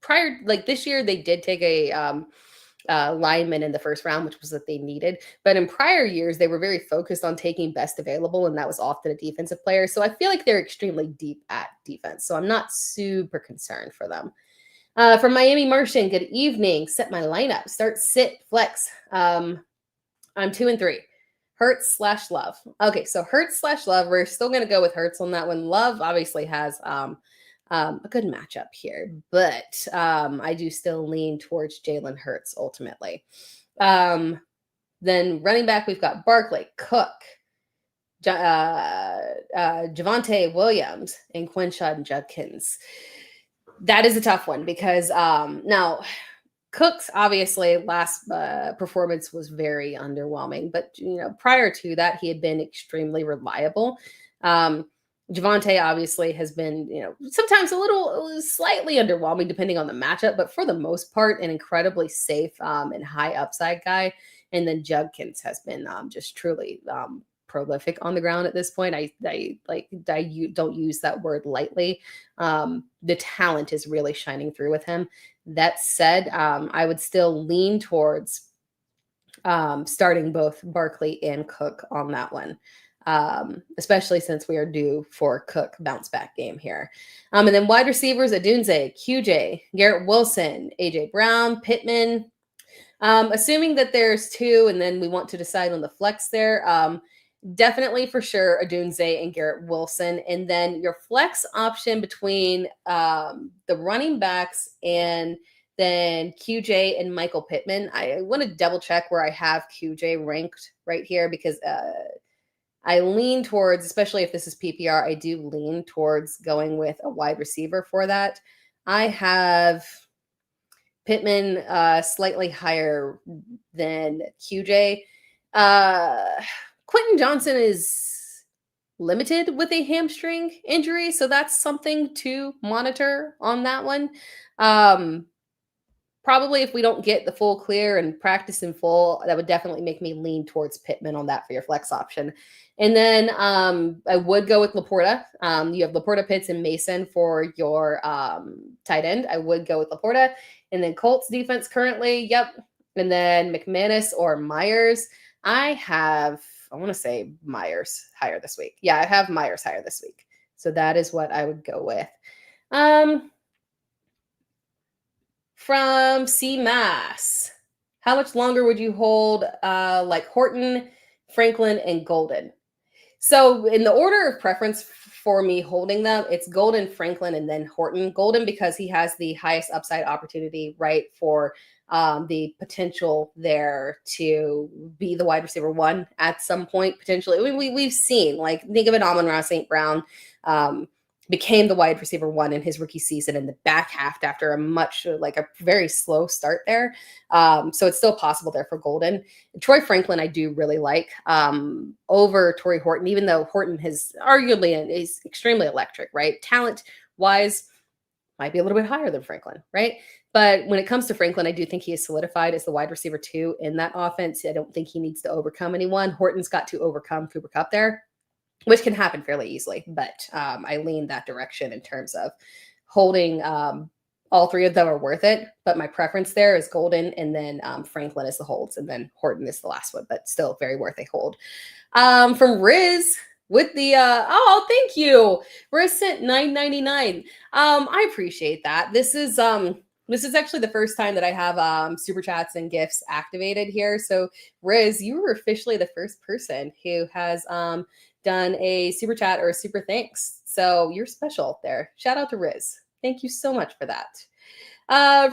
prior, like this year, they did take a linemen in the first round, which was what they needed. But in prior years, they were very focused on taking best available, and that was often a defensive player. So I feel like they're extremely deep at defense. So I'm not super concerned for them. From Miami Martian, good evening. Set my lineup. Start, sit, flex. I'm 2-3. Hurts/Love. Okay, so Hurts/Love. We're still going to go with Hurts on that one. Love obviously has a good matchup here, but I do still lean towards Jalen Hurts ultimately. Then running back, we've got Barkley, Cook, Javonte Williams, and Quinshon Judkins. That is a tough one because now Cook's obviously last performance was very underwhelming, but prior to that, he had been extremely reliable. Javonte obviously has been, sometimes a little slightly underwhelming depending on the matchup, but for the most part, an incredibly safe and high upside guy. And then Judkins has been just truly prolific on the ground at this point. I don't use that word lightly. The talent is really shining through with him. That said, I would still lean towards starting both Barkley and Cook on that one. Especially since we are due for Cook bounce back game here. And then wide receivers, Adunze, QJ, Garrett Wilson, AJ Brown, Pittman. Assuming that there's two, and then we want to decide on the flex there. Definitely for sure, Adunze and Garrett Wilson. And then your flex option between the running backs and then QJ and Michael Pittman. I want to double check where I have QJ ranked right here because I lean towards, especially if this is PPR, I do lean towards going with a wide receiver for that. I have Pittman slightly higher than QJ. Quentin Johnson is limited with a hamstring injury, so that's something to monitor on that one. Probably if we don't get the full clear and practice in full, that would definitely make me lean towards Pittman on that for your flex option. And then I would go with Laporta. You have Laporta, Pitts, and Mason for your tight end. I would go with Laporta. And then Colts defense currently, yep. And then McManus or Myers. I want to say Myers higher this week. Yeah, I have Myers higher this week. So that is what I would go with. From CMass, how much longer would you hold like Horton, Franklin, and Golden? So in the order of preference for me holding them, it's Golden, Franklin, and then Horton. Golden because he has the highest upside opportunity, right, for the potential there to be the wide receiver one at some point, potentially. We've seen, like, think of an Amon-Ra St. Brown became the wide receiver one in his rookie season in the back half after a very slow start there. So it's still possible there for Golden. Troy Franklin, I do really like over Torrey Horton, even though Horton is extremely electric, right? Talent wise, might be a little bit higher than Franklin, right? But when it comes to Franklin, I do think he is solidified as the wide receiver two in that offense. I don't think he needs to overcome anyone. Horton's got to overcome Cooper Kupp there, which can happen fairly easily. But I lean that direction in terms of holding all three of them are worth it. But my preference there is Golden, and then Franklin is the holds, and then Horton is the last one, but still very worth a hold. From Riz with the, thank you. Riz sent $9.99. I appreciate that. This is actually the first time that I have super chats and gifts activated here. So Riz, you were officially the first person who has done a super chat or a super thanks. So you're special there. Shout out to Riz. Thank you so much for that.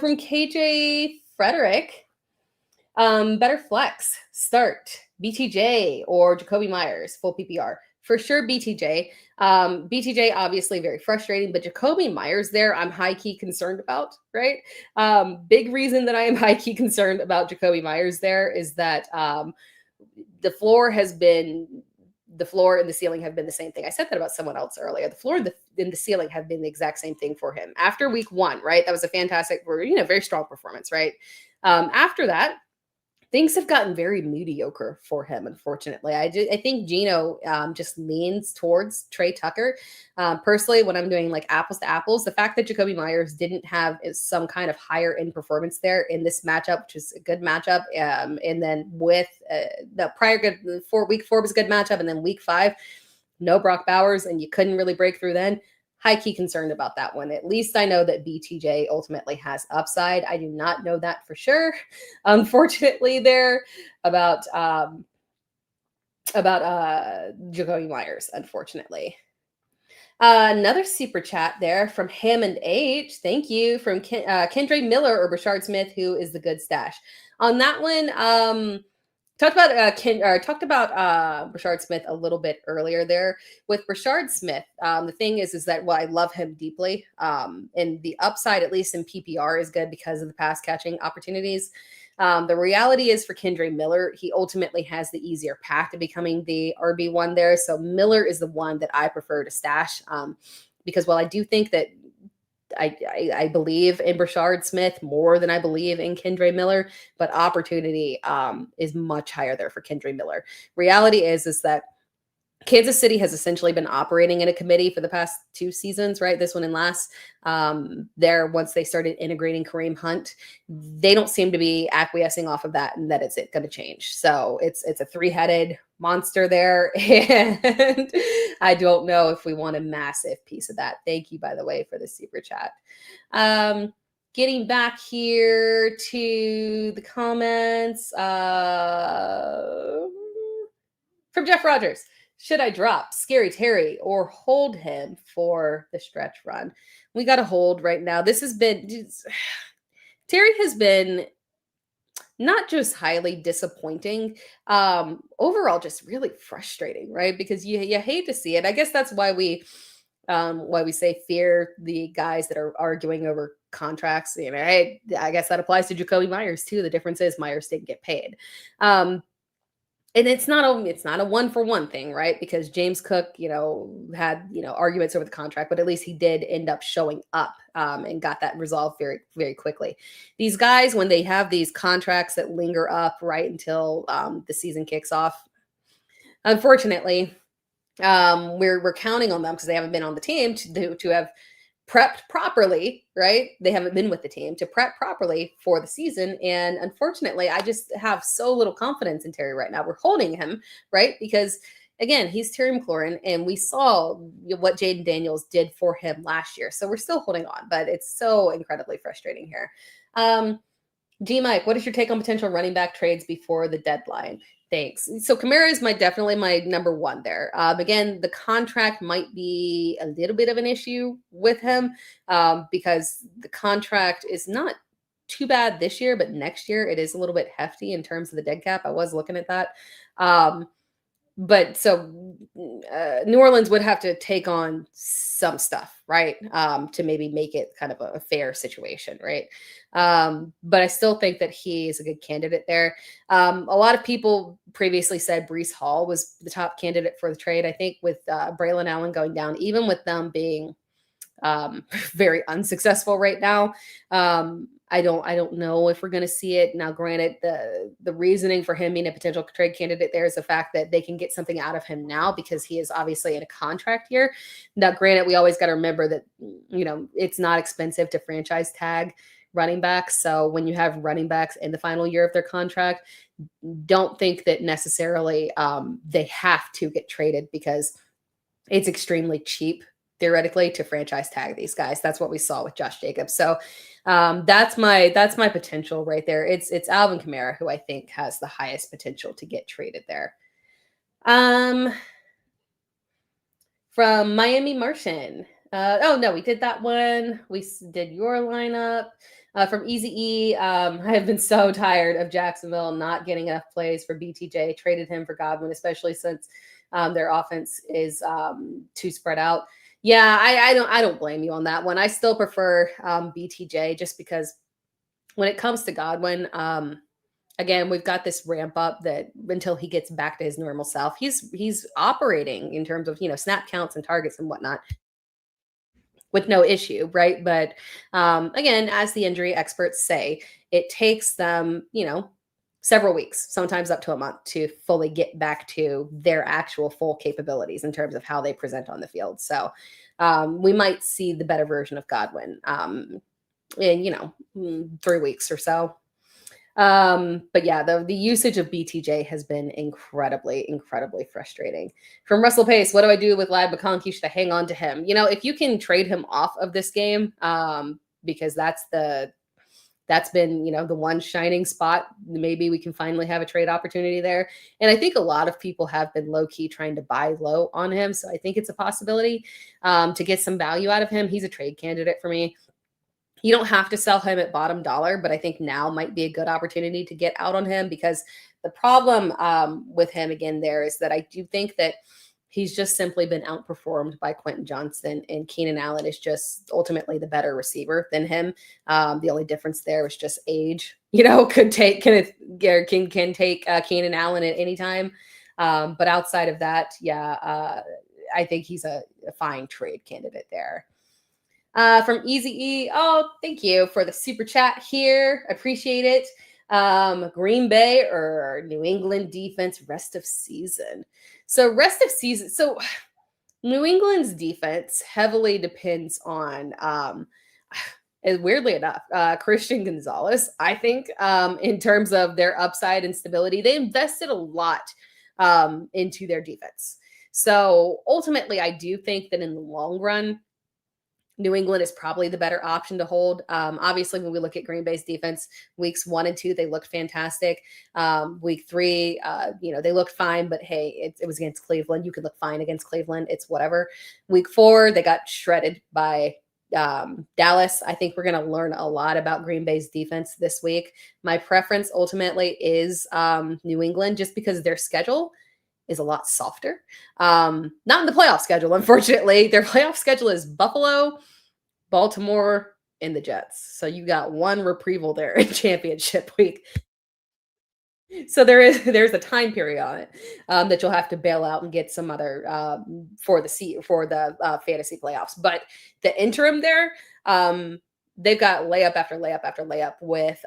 From KJ Frederick, better flex, start BTJ or Jacoby Myers, full PPR. For sure, BTJ. BTJ, obviously very frustrating, but Jacoby Myers there, I'm high-key concerned about, right? Big reason that I am high-key concerned about Jacoby Myers there is that the floor and the ceiling have been the same thing. I said that about someone else earlier. The floor and the ceiling have been the exact same thing for him. After week one, right? That was a fantastic, very strong performance, right? After that, things have gotten very mediocre for him, unfortunately. I think Geno just leans towards Trey Tucker. Personally, when I'm doing like apples to apples, the fact that Jakobi Meyers didn't have some kind of higher end performance there in this matchup, which is a good matchup, and then with the prior week 4 was a good matchup, and then week 5, no Brock Bowers, and you couldn't really break through then. High-key concerned about that one. At least I know that BTJ ultimately has upside. I do not know that for sure, unfortunately, there about Jakobi Meyers, unfortunately. Another super chat there from Hammond H. Thank you. From Kendra Miller or Rashard Smith, who is the good stash. On that one, talked about Rashard Smith a little bit earlier there. With Rashard Smith, the thing is that I love him deeply. And the upside, at least in PPR, is good because of the pass catching opportunities. The reality is for Kendra Miller, he ultimately has the easier path to becoming the RB1 there. So Miller is the one that I prefer to stash because while I do think that I believe in Rashard Smith more than I believe in Kendra Miller, but opportunity is much higher there for Kendra Miller. Reality is that Kansas City has essentially been operating in a committee for the past 2 seasons, right? This one and last. Once they started integrating Kareem Hunt, they don't seem to be acquiescing off of that, and that it's going to change. So it's a 3-headed monster there, and I don't know if we want a massive piece of that. Thank you, by the way, for the super chat. Getting back here to the comments from Jeff Rogers. Should I drop Scary Terry or hold him for the stretch run? We got to hold right now. Terry has been not just highly disappointing, overall just really frustrating, right? Because you hate to see it. I guess that's why we say fear the guys that are arguing over contracts. Hey, I guess that applies to Jakobi Meyers too. The difference is Meyers didn't get paid. And it's not a 1-for-1 thing, right? Because James Cook, had, arguments over the contract, but at least he did end up showing up and got that resolved very, very quickly. These guys, when they have these contracts that linger up right until the season kicks off, unfortunately, we're counting on them because they haven't been on the team to have prepped properly, right? They haven't been with the team to prep properly for the season. And unfortunately, I just have so little confidence in Terry right now. We're holding him, right? Because again, he's Terry McLaurin, and we saw what Jaden Daniels did for him last year. So we're still holding on, but it's so incredibly frustrating here. G Mike, what is your take on potential running back trades before the deadline? Thanks. So Kamara is definitely my number 1 there. Again, the contract might be a little bit of an issue with him because the contract is not too bad this year, but next year it is a little bit hefty in terms of the dead cap. I was looking at that. But so New Orleans would have to take on some stuff, right? To maybe make it kind of a fair situation, right? But I still think that he is a good candidate there. A lot of people previously said Breece Hall was the top candidate for the trade. I think with Braylon Allen going down, even with them being very unsuccessful right now, I don't know if we're going to see it. Now, granted, the reasoning for him being a potential trade candidate there is the fact that they can get something out of him now because he is obviously in a contract year. Now, granted, we always got to remember that, it's not expensive to franchise tag running backs. So when you have running backs in the final year of their contract, don't think that necessarily they have to get traded because it's extremely cheap theoretically to franchise tag these guys. That's what we saw with Josh Jacobs. So that's my potential right there. It's Alvin Kamara who I think has the highest potential to get traded there. From Miami Martian. Oh no, we did that one. We did your lineup. From Easy E, I have been so tired of Jacksonville not getting enough plays for BTJ. Traded him for Godwin, especially since their offense is too spread out. Yeah, I don't blame you on that one. I still prefer BTJ just because when it comes to Godwin, again, we've got this ramp up that until he gets back to his normal self, he's operating in terms of, snap counts and targets and whatnot with no issue, right? But again, as the injury experts say, it takes them, several weeks, sometimes up to a month, to fully get back to their actual full capabilities in terms of how they present on the field. So we might see the better version of Godwin in 3 weeks or so. But yeah, the usage of BTJ has been incredibly frustrating. From Russell Pace, what do I do with Lad McConkey? Should I hang on to him? If you can trade him off of this game, because that's been, the one shining spot. Maybe we can finally have a trade opportunity there. And I think a lot of people have been low-key trying to buy low on him. So I think it's a possibility to get some value out of him. He's a trade candidate for me. You don't have to sell him at bottom dollar, but I think now might be a good opportunity to get out on him, because the problem with him again there is that I do think that he's just simply been outperformed by Quentin Johnston, and Keenan Allen is just ultimately the better receiver than him. The only difference there is just age. Can take Keenan Allen at any time. But outside of that, I think he's a fine trade candidate there. From Easy E, oh, thank you for the super chat here. Appreciate it. Green Bay or New England defense rest of season. So New England's defense heavily depends on, weirdly enough, Christian Gonzalez, I think, in terms of their upside and stability. They invested a lot into their defense. So ultimately, I do think that in the long run, New England is probably the better option to hold. Obviously, when we look at Green Bay's defense, weeks 1 and 2, they looked fantastic. Week 3, they looked fine, but hey, it was against Cleveland. You could look fine against Cleveland. It's whatever. Week 4, they got shredded by Dallas. I think we're going to learn a lot about Green Bay's defense this week. My preference ultimately is New England, just because their schedule is a lot softer. Not in the playoff schedule, unfortunately. Their playoff schedule is Buffalo, Baltimore, and the Jets. So you got one reprieval there in championship week. So there's a time period on it that you'll have to bail out and get some other for the fantasy playoffs. But the interim there, they've got layup after layup after layup, with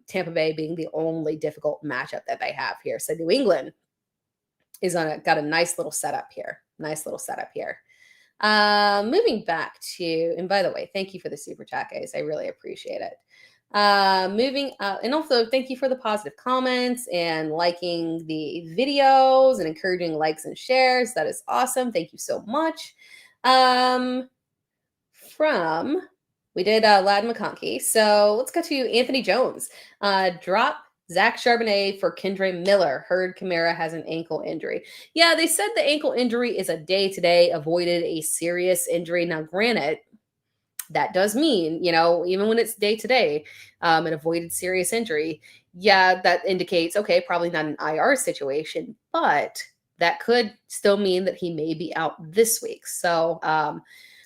Tampa Bay being the only difficult matchup that they have here. So New England is got a nice little setup here. Moving back to, and by the way, thank you for the super chat, guys. I really appreciate it. And also thank you for the positive comments and liking the videos and encouraging likes and shares. That is awesome. Thank you so much. We did Lad McConkey. So let's go to Anthony Jones. Drop Zach Charbonnet for Kendre Miller. Heard Kamara has an ankle injury. Yeah, they said the ankle injury is a day-to-day, avoided a serious injury. Now, granted, that does mean, even when it's day-to-day, an avoided serious injury, yeah, that indicates, okay, probably not an IR situation, but that could still mean that he may be out this week. So,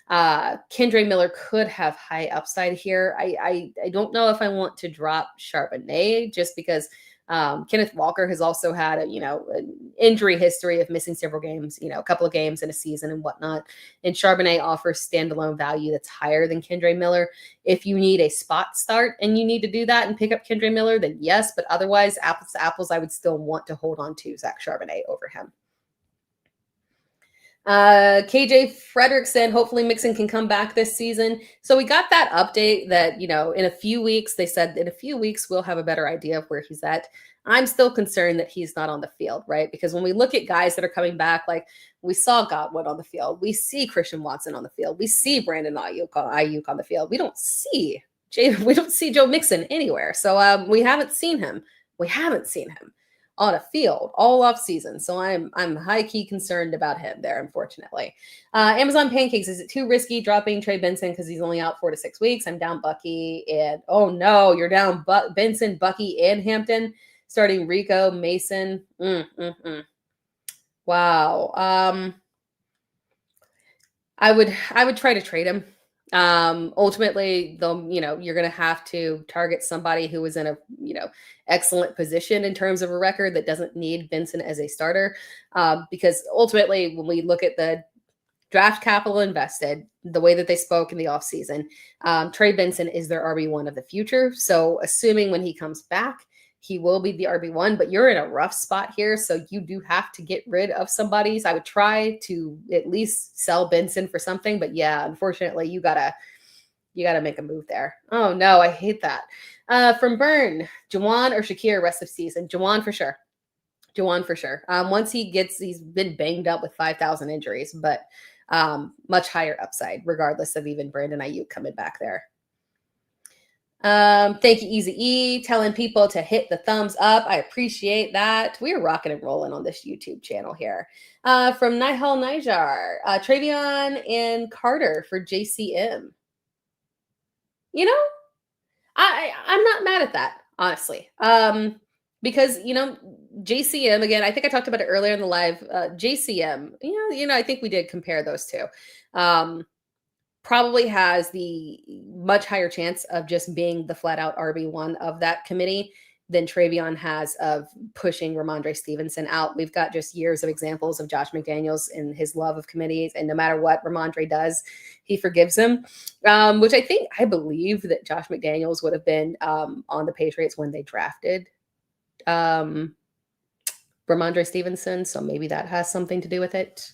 Kendre Miller could have high upside here. I don't know if I want to drop Charbonnet, just because Kenneth Walker has also had an injury history of missing several games, a couple of games in a season and whatnot. And Charbonnet offers standalone value that's higher than Kendre Miller. If you need a spot start and you need to do that and pick up Kendre Miller, then yes. But otherwise, apples to apples, I would still want to hold on to Zach Charbonnet over him. KJ Frederickson, hopefully Mixon can come back this season. So we got that update that, in a few weeks, they said in a few weeks, we'll have a better idea of where he's at. I'm still concerned that he's not on the field, right? Because when we look at guys that are coming back, like we saw Godwin on the field, we see Christian Watson on the field, we see Brandon Ayuk on the field. We don't see Joe Mixon anywhere. So we haven't seen him on a field all off season. So I'm high key concerned about him there, unfortunately. Amazon Pancakes, is it too risky dropping Trey Benson because he's only out 4 to 6 weeks? I'm down Bucky and no, you're down Benson, Bucky, and Hampton, starting Rico, Mason. Wow. I would try to trade him. Ultimately, though, you're going to have to target somebody who is in a, excellent position in terms of a record that doesn't need Benson as a starter. Because ultimately, when we look at the draft capital invested, the way that they spoke in the offseason, Trey Benson is their RB1 of the future. So assuming when he comes back, he will be the RB1, but you're in a rough spot here. So you do have to get rid of somebody. So I would try to at least sell Benson for something. But yeah, unfortunately, you gotta make a move there. Oh no, I hate that. From Burn, Juwan or Shakir rest of season? Juwan for sure. Juwan for sure. Once he's been banged up with 5,000 injuries, but much higher upside, regardless of even Brandon Ayuk coming back there. Thank you, Easy E, telling people to hit the thumbs up. I appreciate that. We are rocking and rolling on this YouTube channel here. From Nihal Nijar, Travion and Carter for JCM. You know, I'm not mad at that, honestly. Because, JCM, again, I think I talked about it earlier in the live, JCM, I think we did compare those two. Probably has the much higher chance of just being the flat out RB1 of that committee than Travion has of pushing Ramondre Stevenson out. We've got just years of examples of Josh McDaniels and his love of committees. And no matter what Ramondre does, he forgives him, which I believe that Josh McDaniels would have been on the Patriots when they drafted Ramondre Stevenson. So maybe that has something to do with it.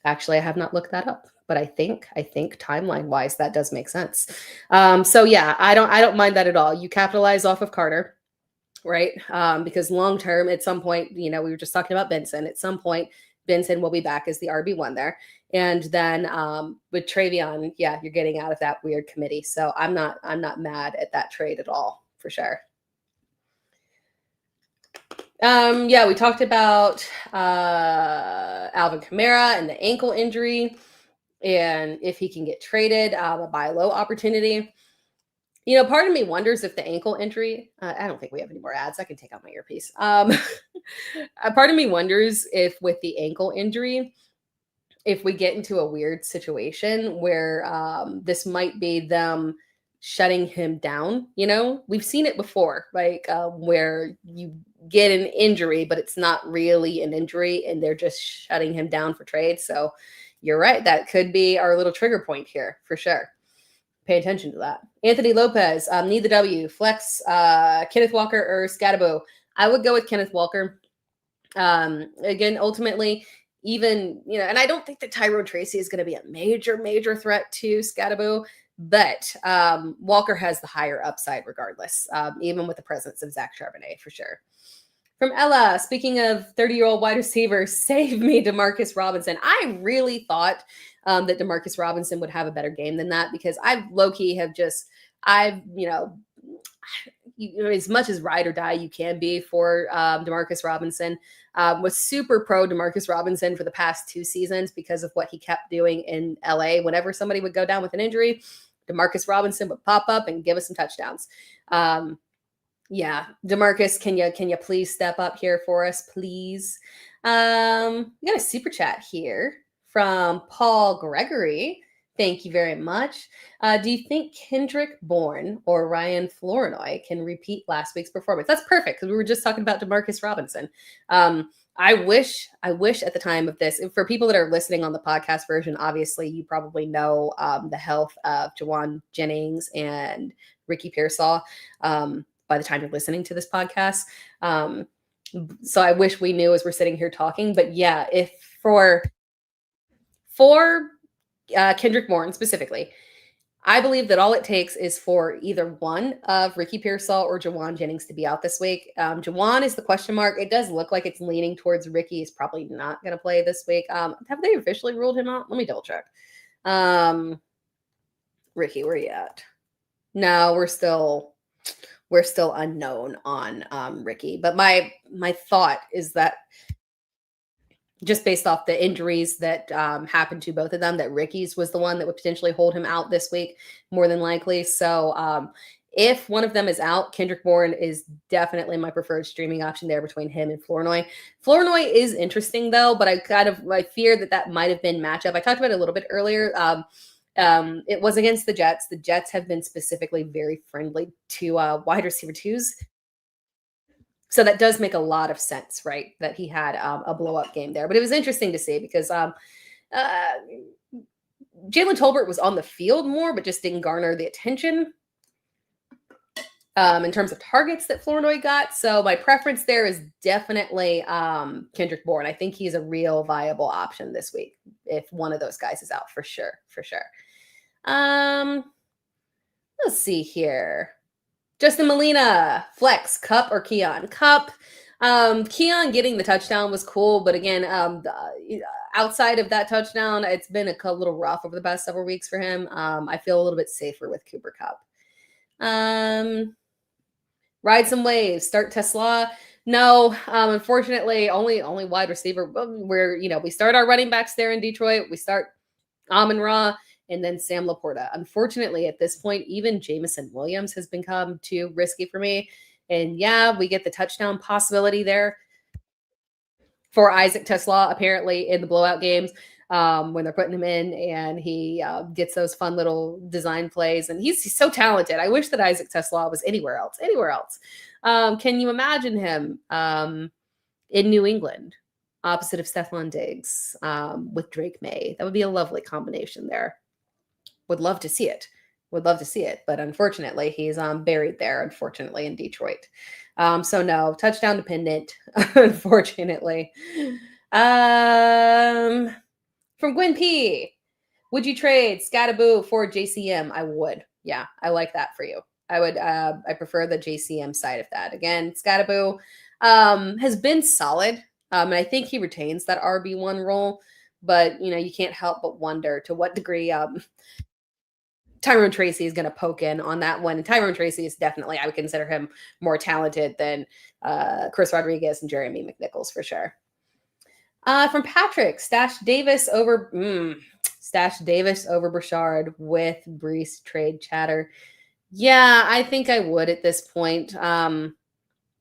Actually, I have not looked that up, but I think timeline wise, that does make sense. So yeah, I don't mind that at all. You capitalize off of Carter, right? Because long-term at some point, we were just talking about Benson. At some point, Benson will be back as the RB1 there. And then with Travion, yeah, you're getting out of that weird committee. So I'm not mad at that trade at all, for sure. Yeah, we talked about Alvin Kamara and the ankle injury and if he can get traded, a buy low opportunity. Part of me wonders if the ankle injury, I don't think we have any more ads. I can take out my earpiece. Part of me wonders if with the ankle injury, if we get into a weird situation where this might be them shutting him down. We've seen it before, like where you get an injury, but it's not really an injury and they're just shutting him down for trade. So you're right. That could be our little trigger point here for sure. Pay attention to that. Anthony Lopez, need the W, flex, Kenneth Walker or Scatabo. I would go with Kenneth Walker. Again, ultimately, even, and I don't think that Tyrone Tracy is going to be a major threat to Scatabo. But Walker has the higher upside regardless, even with the presence of Zach Charbonnet for sure. From Ella, speaking of 30-year-old wide receivers, save me Demarcus Robinson. I really thought that Demarcus Robinson would have a better game than that because as much as ride or die you can be for Demarcus Robinson, was super pro Demarcus Robinson for the past 2 seasons because of what he kept doing in LA. Whenever somebody would go down with an injury, Demarcus Robinson would pop up and give us some touchdowns. Yeah, Demarcus, can you please step up here for us, please? We got a super chat here from Paul Gregory. Thank you very much. Do you think Kendrick Bourne or Ryan Flournoy can repeat last week's performance? That's perfect because we were just talking about Demarcus Robinson. I wish at the time of this, for people that are listening on the podcast version, obviously you probably know the health of Jawan Jennings and Ricky Pearsall by the time you're listening to this podcast. So I wish we knew as we're sitting here talking. But yeah, if for Kendrick Bourne specifically, I believe that all it takes is for either one of Ricky Pearsall or Jawan Jennings to be out this week. Jawan is the question mark. It does look like it's leaning towards Ricky. He's probably not going to play this week. Have they officially ruled him out? Let me double check. Ricky, where are you at? No, we're still unknown on Ricky. But my thought is that just based off the injuries that happened to both of them, that Ricky's was the one that would potentially hold him out this week, more than likely. So if one of them is out, Kendrick Bourne is definitely my preferred streaming option there between him and Flournoy. Flournoy is interesting, though, but I fear that might have been matchup. I talked about it a little bit earlier. It was against the Jets. The Jets have been specifically very friendly to wide receiver twos. So that does make a lot of sense, right? That he had a blow-up game there. But it was interesting to see because Jalen Tolbert was on the field more, but just didn't garner the attention. in terms of targets that Flournoy got. So my preference there is definitely Kendrick Bourne. I think he's a real viable option this week if one of those guys is out for sure. Let's see here. Justin Molina, flex, Cup or Keon? Cup. Keon getting the touchdown was cool, but again, outside of that touchdown, it's been a little rough over the past several weeks for him. I feel a little bit safer with Cooper Cup. Ride some waves, start Tesla. No, unfortunately, only wide receiver. Where we start our running backs there in Detroit. We start Amon-Ra and then Sam Laporta. Unfortunately, at this point, even Jameson Williams has become too risky for me. And yeah, we get the touchdown possibility there for Isaac Tesla, apparently in the blowout games when they're putting him in, and he gets those fun little design plays. And he's so talented. I wish that Isaac Tesla was anywhere else. Can you imagine him in New England, opposite of Stephon Diggs with Drake May? That would be a lovely combination there. Would love to see it. But unfortunately, he's buried there, unfortunately, in Detroit. So no, touchdown dependent, unfortunately. From Gwen P. Would you trade Scattaboo for JCM? I would. Yeah, I like that for you. I would. I prefer the JCM side of that. Again, Scattaboo has been solid. And I think he retains that RB1 role. But, you can't help but wonder to what degree Tyrone Tracy is going to poke in on that one. And Tyrone Tracy is definitely, I would consider him more talented than Chris Rodriguez and Jeremy McNichols for sure. From Patrick, Stash Davis over Brashard with Brees trade chatter. Yeah, I think I would at this point.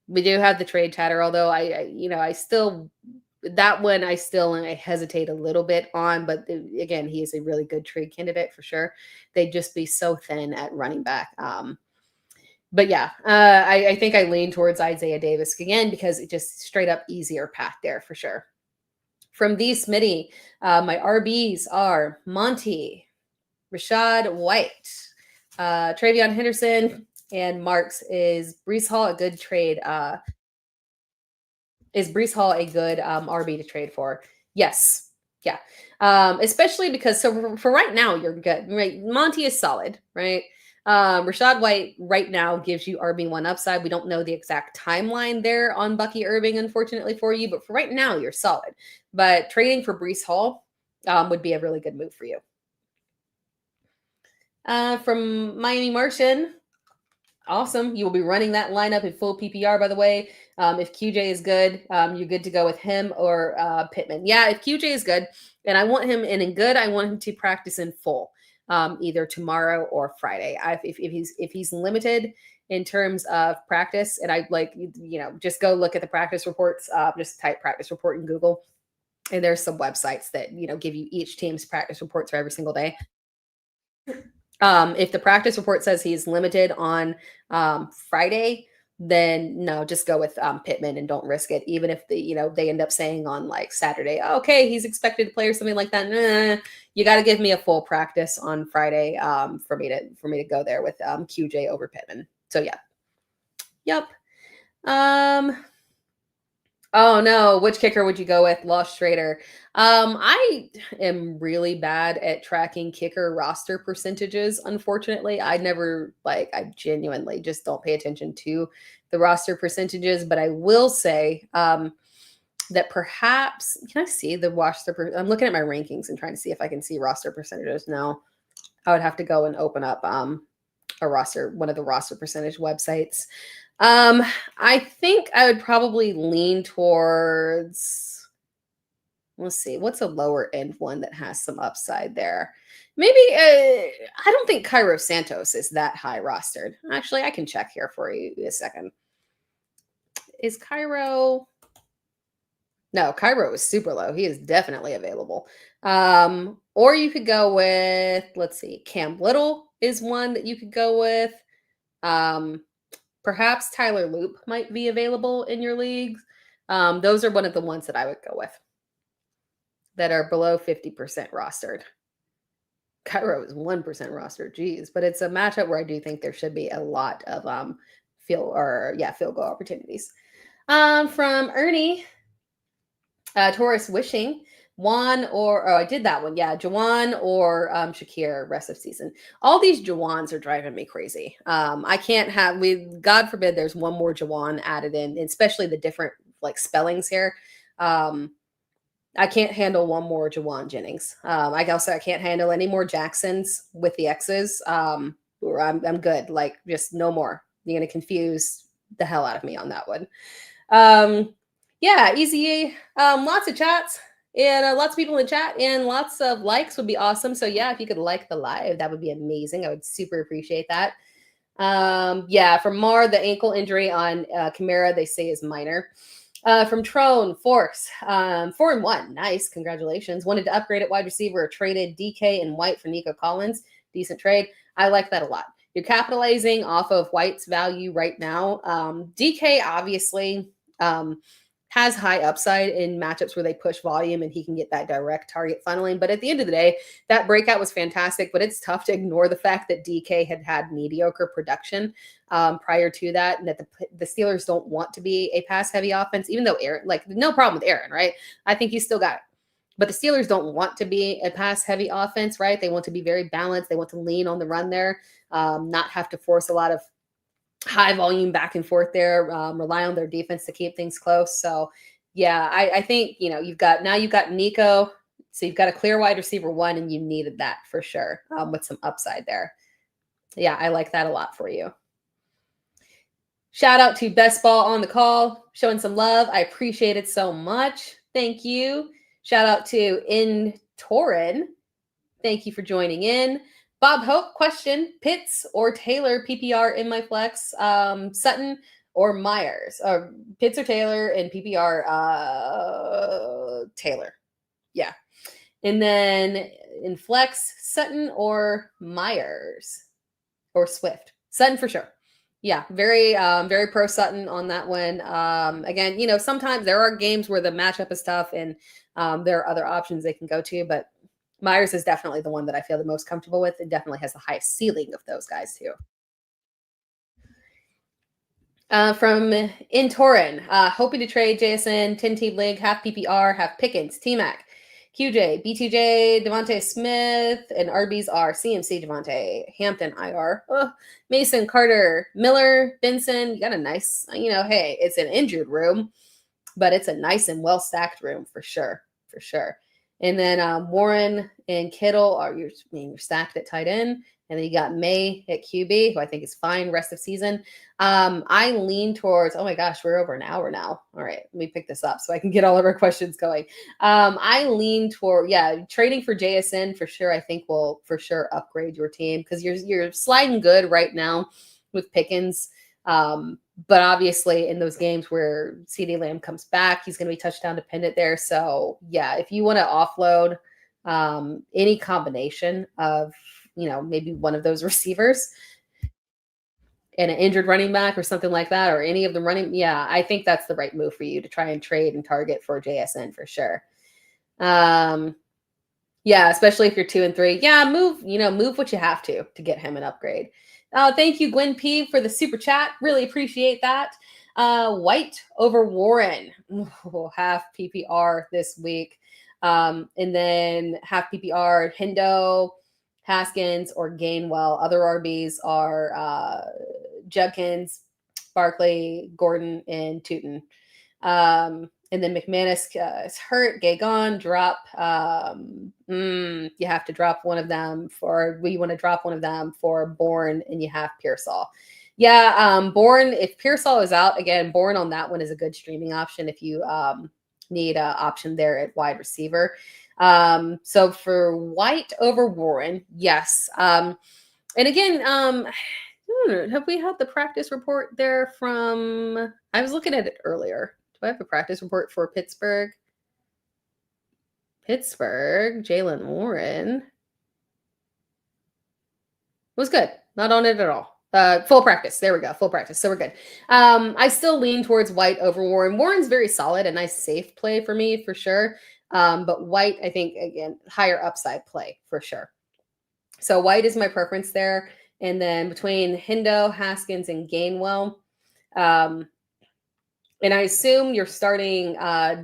We do have the trade chatter, although I still hesitate a little bit on, but again, he is a really good trade candidate for sure. They'd just be so thin at running back. But yeah, I think I lean towards Isaiah Davis again, because it just straight up easier path there for sure. From D. Smitty, my RBs are Monty, Rachaad White, Travion Henderson, and Marks. Is Breece Hall a good trade? Is Breece Hall a good RB to trade for? Yes. Yeah. Especially because, so for right now, you're good. Right? Monty is solid, right? Rachaad White right now gives you RB1 upside. We don't know the exact timeline there on Bucky Irving, unfortunately, for you. But for right now, you're solid. But trading for Breece Hall would be a really good move for you. From Miami Martian, awesome. You will be running that lineup in full PPR, by the way. If QJ is good, you're good to go with him or Pittman. Yeah, if QJ is good, and I want him in good, I want him to practice in full, either tomorrow or Friday. If he's limited in terms of practice, and I just go look at the practice reports. Just type practice report in Google, and there's some websites that give you each team's practice reports for every single day. If the practice report says he's limited on Friday, then no, just go with Pittman and don't risk it. Even if they end up saying on like Saturday, okay, he's expected to play or something like that. Nah, you got to give me a full practice on Friday for me to go there with QJ over Pittman. So yeah, yep. Oh no, which kicker would you go with? Lost Schrader. I am really bad at tracking kicker roster percentages. Unfortunately, I genuinely just don't pay attention to the roster percentages, but I will say that perhaps, can I see the roster? I'm looking at my rankings and trying to see if I can see roster percentages. No, I would have to go and open up one of the roster percentage websites. I think I would probably lean towards, let's see, what's a lower end one that has some upside there? Maybe, I don't think Cairo Santos is that high rostered. Actually, I can check here for you in a second. Is Cairo? No, Cairo is super low. He is definitely available. Or you could go with, let's see, Cam Little is one that you could go with. Perhaps Tyler Loop might be available in your leagues. Those are one of the ones that I would go with that are below 50% rostered. Cairo is 1% rostered. Geez, but it's a matchup where I do think there should be a lot of field goal opportunities. From Ernie, Taurus wishing I did that one. Yeah, Jawan or Shakir rest of season. All these Jawans are driving me crazy. I can't have God forbid there's one more Jawan added in, especially the different like spellings here. I can't handle one more Jawan Jennings. I can't handle any more Jacksons with the X's. Or I'm good. Like just no more. You're gonna confuse the hell out of me on that one. Yeah, easy. Lots of chats and lots of people in the chat and lots of likes would be awesome. So yeah, if you could like the live, that would be amazing. I would super appreciate that. Yeah, from Mar, the ankle injury on Kamara, they say is minor. From Trone, Force, 4-1. Nice. Congratulations. Wanted to upgrade at wide receiver, traded DK and White for Nico Collins. Decent trade. I like that a lot. You're capitalizing off of White's value right now. DK obviously has high upside in matchups where they push volume and he can get that direct target funneling. But at the end of the day, that breakout was fantastic, but it's tough to ignore the fact that DK had mediocre production prior to that, and that the Steelers don't want to be a pass-heavy offense, even though Aaron, like, no problem with Aaron, right? I think he's still got it. But the Steelers don't want to be a pass-heavy offense, right? They want to be very balanced. They want to lean on the run there, not have to force a lot of high volume back and forth there, rely on their defense to keep things close. So yeah, I think, you've got Nico. So you've got a clear wide receiver 1 and you needed that for sure with some upside there. Yeah, I like that a lot for you. Shout out to Best Ball on the call, showing some love. I appreciate it so much. Thank you. Shout out to In Torin. Thank you for joining in. Bob Hope, question, Pitts or Taylor PPR in my flex, Sutton or Myers, or Pitts or Taylor in PPR, Taylor. Yeah. And then in flex, Sutton or Myers or Swift. Sutton for sure. Yeah, very pro Sutton on that one. Again, sometimes there are games where the matchup is tough and there are other options they can go to, but Myers is definitely the one that I feel the most comfortable with. It definitely has the highest ceiling of those guys too. From Intorin, hoping to trade JSN, 10-team league, half PPR, half Pickens, T-Mac, QJ, BTJ, Devontae Smith, and RBs are CMC, Devontae, Hampton, IR, Mason, Carter, Miller, Benson. You got a nice, hey, it's an injured room, but it's a nice and well-stacked room for sure, for sure. And then Warren and Kittle are you're stacked at tight end. And then you got May at QB, who I think is fine rest of season. I lean towards, oh my gosh, we're over an hour now. All right, let me pick this up so I can get all of our questions going. I lean toward, trading for JSN for sure. I think will for sure upgrade your team because you're sliding good right now with Pickens. But obviously in those games where CeeDee Lamb comes back, he's going to be touchdown dependent there. So yeah, if you want to offload any combination of, maybe one of those receivers and an injured running back or something like that, or any of them running, I think that's the right move for you to try and trade and target for JSN for sure. Especially if you're 2 and 3, move what you have to get him an upgrade. Thank you, Gwen P, for the super chat. Really appreciate that. White over Warren. Half PPR this week. And then half PPR, Hendo, Haskins, or Gainwell. Other RBs are Judkins, Barkley, Gordon, and Tootin. And then McManus is hurt. Gay gone. Drop. You have to drop one of them you want to drop one of them for Bourne, and you have Pearsall. Bourne, if Pearsall is out, again, Bourne on that one is a good streaming option if you need an option there at wide receiver. So for White over Warren, yes. And again, have we had the practice report there from, I was looking at it earlier. Do I have a practice report for Pittsburgh? Jalen Warren was good. Not on it at all. Full practice. There we go. Full practice. So we're good. I still lean towards White over Warren. Warren's very solid, a nice safe play for me for sure. But White, I think, again, higher upside play for sure. So White is my preference there. And then between Hendo, Haskins, and Gainwell, And I assume you're starting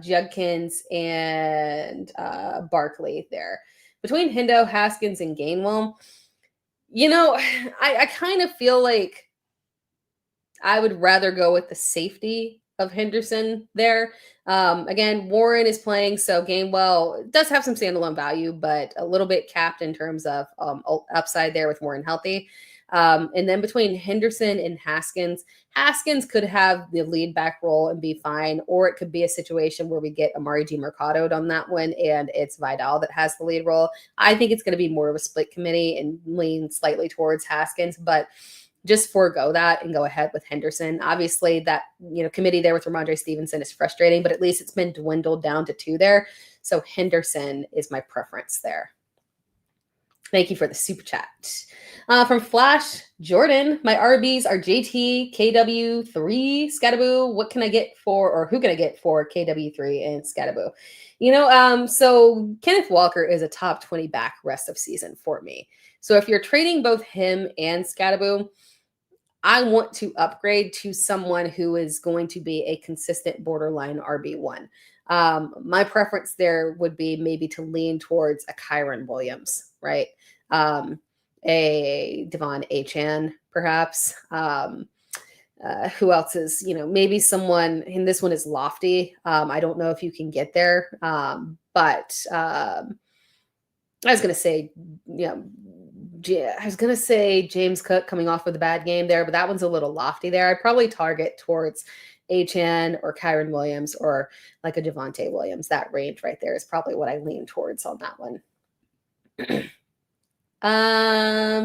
Judkins and Barkley there. Between Hendo, Haskins, and Gainwell, I kind of feel like I would rather go with the safety of Henderson there. Again, Warren is playing, so Gainwell does have some standalone value, but a little bit capped in terms of upside there with Warren healthy. And then between Henderson and Haskins could have the lead back role and be fine, or it could be a situation where we get Amari Mercado'd on that one and it's Vidal that has the lead role. I think it's going to be more of a split committee and lean slightly towards Haskins, but just forego that and go ahead with Henderson. Obviously, that committee there with Ramondre Stevenson is frustrating, but at least it's been dwindled down to 2 there. So Henderson is my preference there. Thank you for the super chat. From Flash Jordan, my RBs are JT, KW3, Scattaboo. What can I get for, or who can I get for KW3 and Scattaboo? So Kenneth Walker is a top 20 back rest of season for me. So if you're trading both him and Scattaboo, I want to upgrade to someone who is going to be a consistent borderline RB1. My preference there would be maybe to lean towards a Kyron Williams, right? A Devon Achane, perhaps. Who else is, maybe someone, and this one is lofty. I don't know if you can get there. But I was going to say, James Cook coming off with a bad game there, but that one's a little lofty there. I'd probably target towards Achane or Kyron Williams or like a Javonte Williams. That range right there is probably what I lean towards on that one.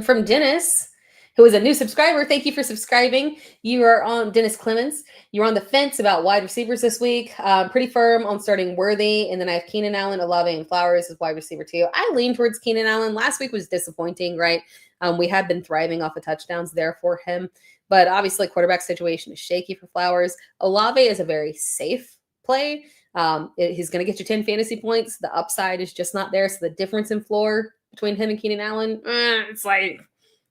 From Dennis, who is a new subscriber. Thank you for subscribing. You are on Dennis Clemens. You're on the fence about wide receivers this week. Pretty firm on starting Worthy. And then I have Keenan Allen, Olave, and Flowers as wide receiver too. I lean towards Keenan Allen. Last week was disappointing, right? We have been thriving off of touchdowns there for him. But obviously quarterback situation is shaky for Flowers. Olave is a very safe play. He's going to get you 10 fantasy points. The upside is just not there. So the difference in floor between him and Keenan Allen, it's like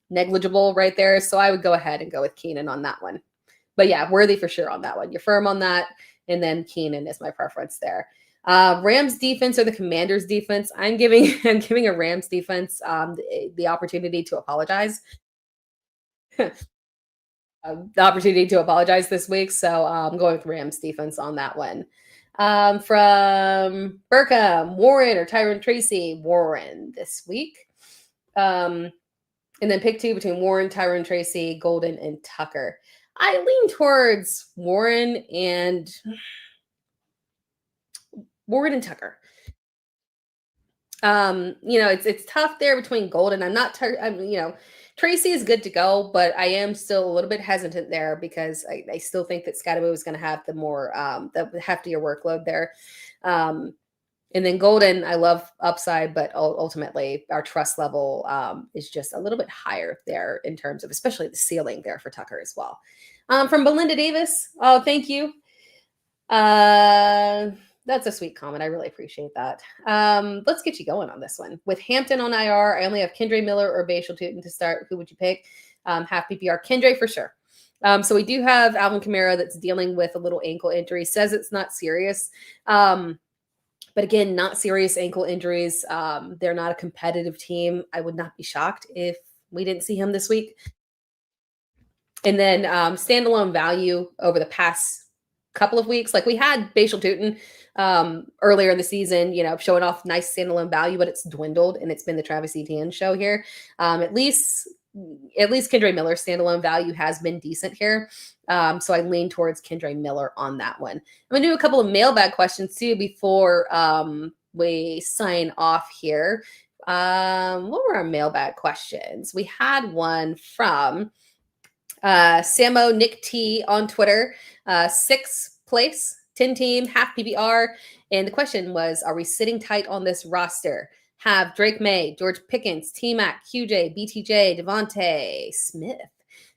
negligible right there. So I would go ahead and go with Keenan on that one. But yeah, Worthy for sure on that one. You're firm on that. And then Keenan is my preference there. Rams defense or the Commanders defense. I'm giving a Rams defense the opportunity to apologize. The opportunity to apologize this week. So I'm going with Rams defense on that one. From Burkham, Warren or Tyron Tracy, Warren this week. And then pick 2 between Warren, Tyron Tracy, Golden, and Tucker. I lean towards Warren and Tucker. It's tough there between Golden. Tracy is good to go, but I am still a little bit hesitant there because I still think that Scattaboo is going to have the more the heftier workload there. And then Golden, I love upside, but ultimately our trust level is just a little bit higher there in terms of especially the ceiling there for Tucker as well. From Belinda Davis, oh, thank you. That's a sweet comment. I really appreciate that. Let's get you going on this one. With Hampton on IR, I only have Kendre Miller or Bashal Tutin to start. Who would you pick? Half PPR. Kendre for sure. So we do have Alvin Kamara that's dealing with a little ankle injury. Says it's not serious. But again, not serious ankle injuries. They're not a competitive team. I would not be shocked if we didn't see him this week. And then standalone value over the past couple of weeks. Like we had Bashal Tutin earlier in the season, showing off nice standalone value, but it's dwindled and it's been the Travis Etienne show here. At least Kendre Miller's standalone value has been decent here. So I lean towards Kendre Miller on that one. I'm going to do a couple of mailbag questions too before we sign off here. What were our mailbag questions? We had one from Samo Nick T on Twitter, 6th place, 10 team, half PPR. And the question was, are we sitting tight on this roster? Have Drake May, George Pickens, T-Mac, QJ, BTJ, Devontae Smith,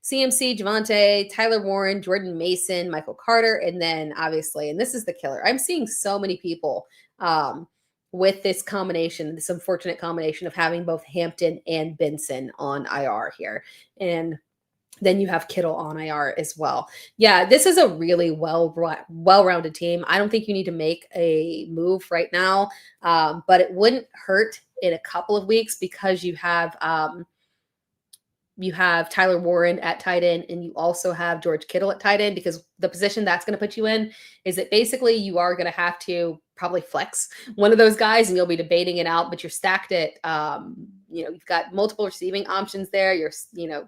CMC, Javonte, Tyler Warren, Jordan Mason, Michael Carter, and then obviously, and this is the killer, I'm seeing so many people with this combination, this unfortunate combination of having both Hampton and Benson on IR here. And Then you have Kittle on IR as well. Yeah, this is a really well-rounded team. I don't think you need to make a move right now, but it wouldn't hurt in a couple of weeks because you have Tyler Warren at tight end, and you also have George Kittle at tight end, because the position that's going to put you in is that basically you are going to have to probably flex one of those guys, and you'll be debating it out, but you're stacked at, you've got multiple receiving options there.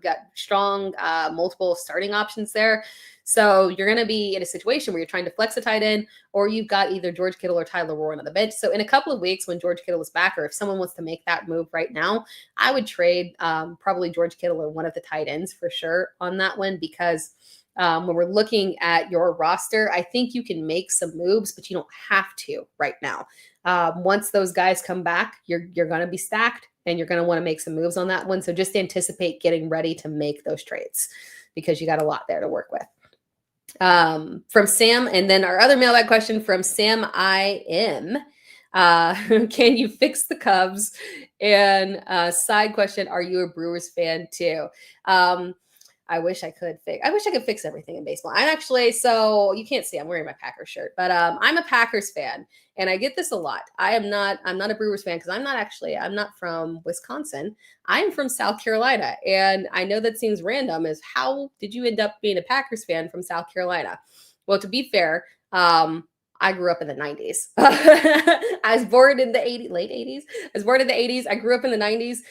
Got strong multiple starting options there. So you're going to be in a situation where you're trying to flex a tight end, or you've got either George Kittle or Tyler Warren on the bench. So in a couple of weeks when George Kittle is back, or if someone wants to make that move right now, I would trade probably George Kittle or one of the tight ends for sure on that one, because when we're looking at your roster, I think you can make some moves, but you don't have to right now. Once those guys come back, you're going to be stacked, and you're going to want to make some moves on that one. So just anticipate getting ready to make those trades, because you got a lot there to work with. From Sam, and then our other mailbag question from Sam IM. Can you fix the Cubs? And side question, are you a Brewers fan too? I wish I could fix everything in baseball. I'm actually, so you can't see, I'm wearing my Packers shirt, but I'm a Packers fan, and I get this a lot. I'm not a Brewers fan, because I'm not from Wisconsin. I'm from South Carolina. And I know that seems random, as how did you end up being a Packers fan from South Carolina? Well, to be fair, I grew up in the 90s. I was born in the late 80s. I was born in the 80s. I grew up in the 90s.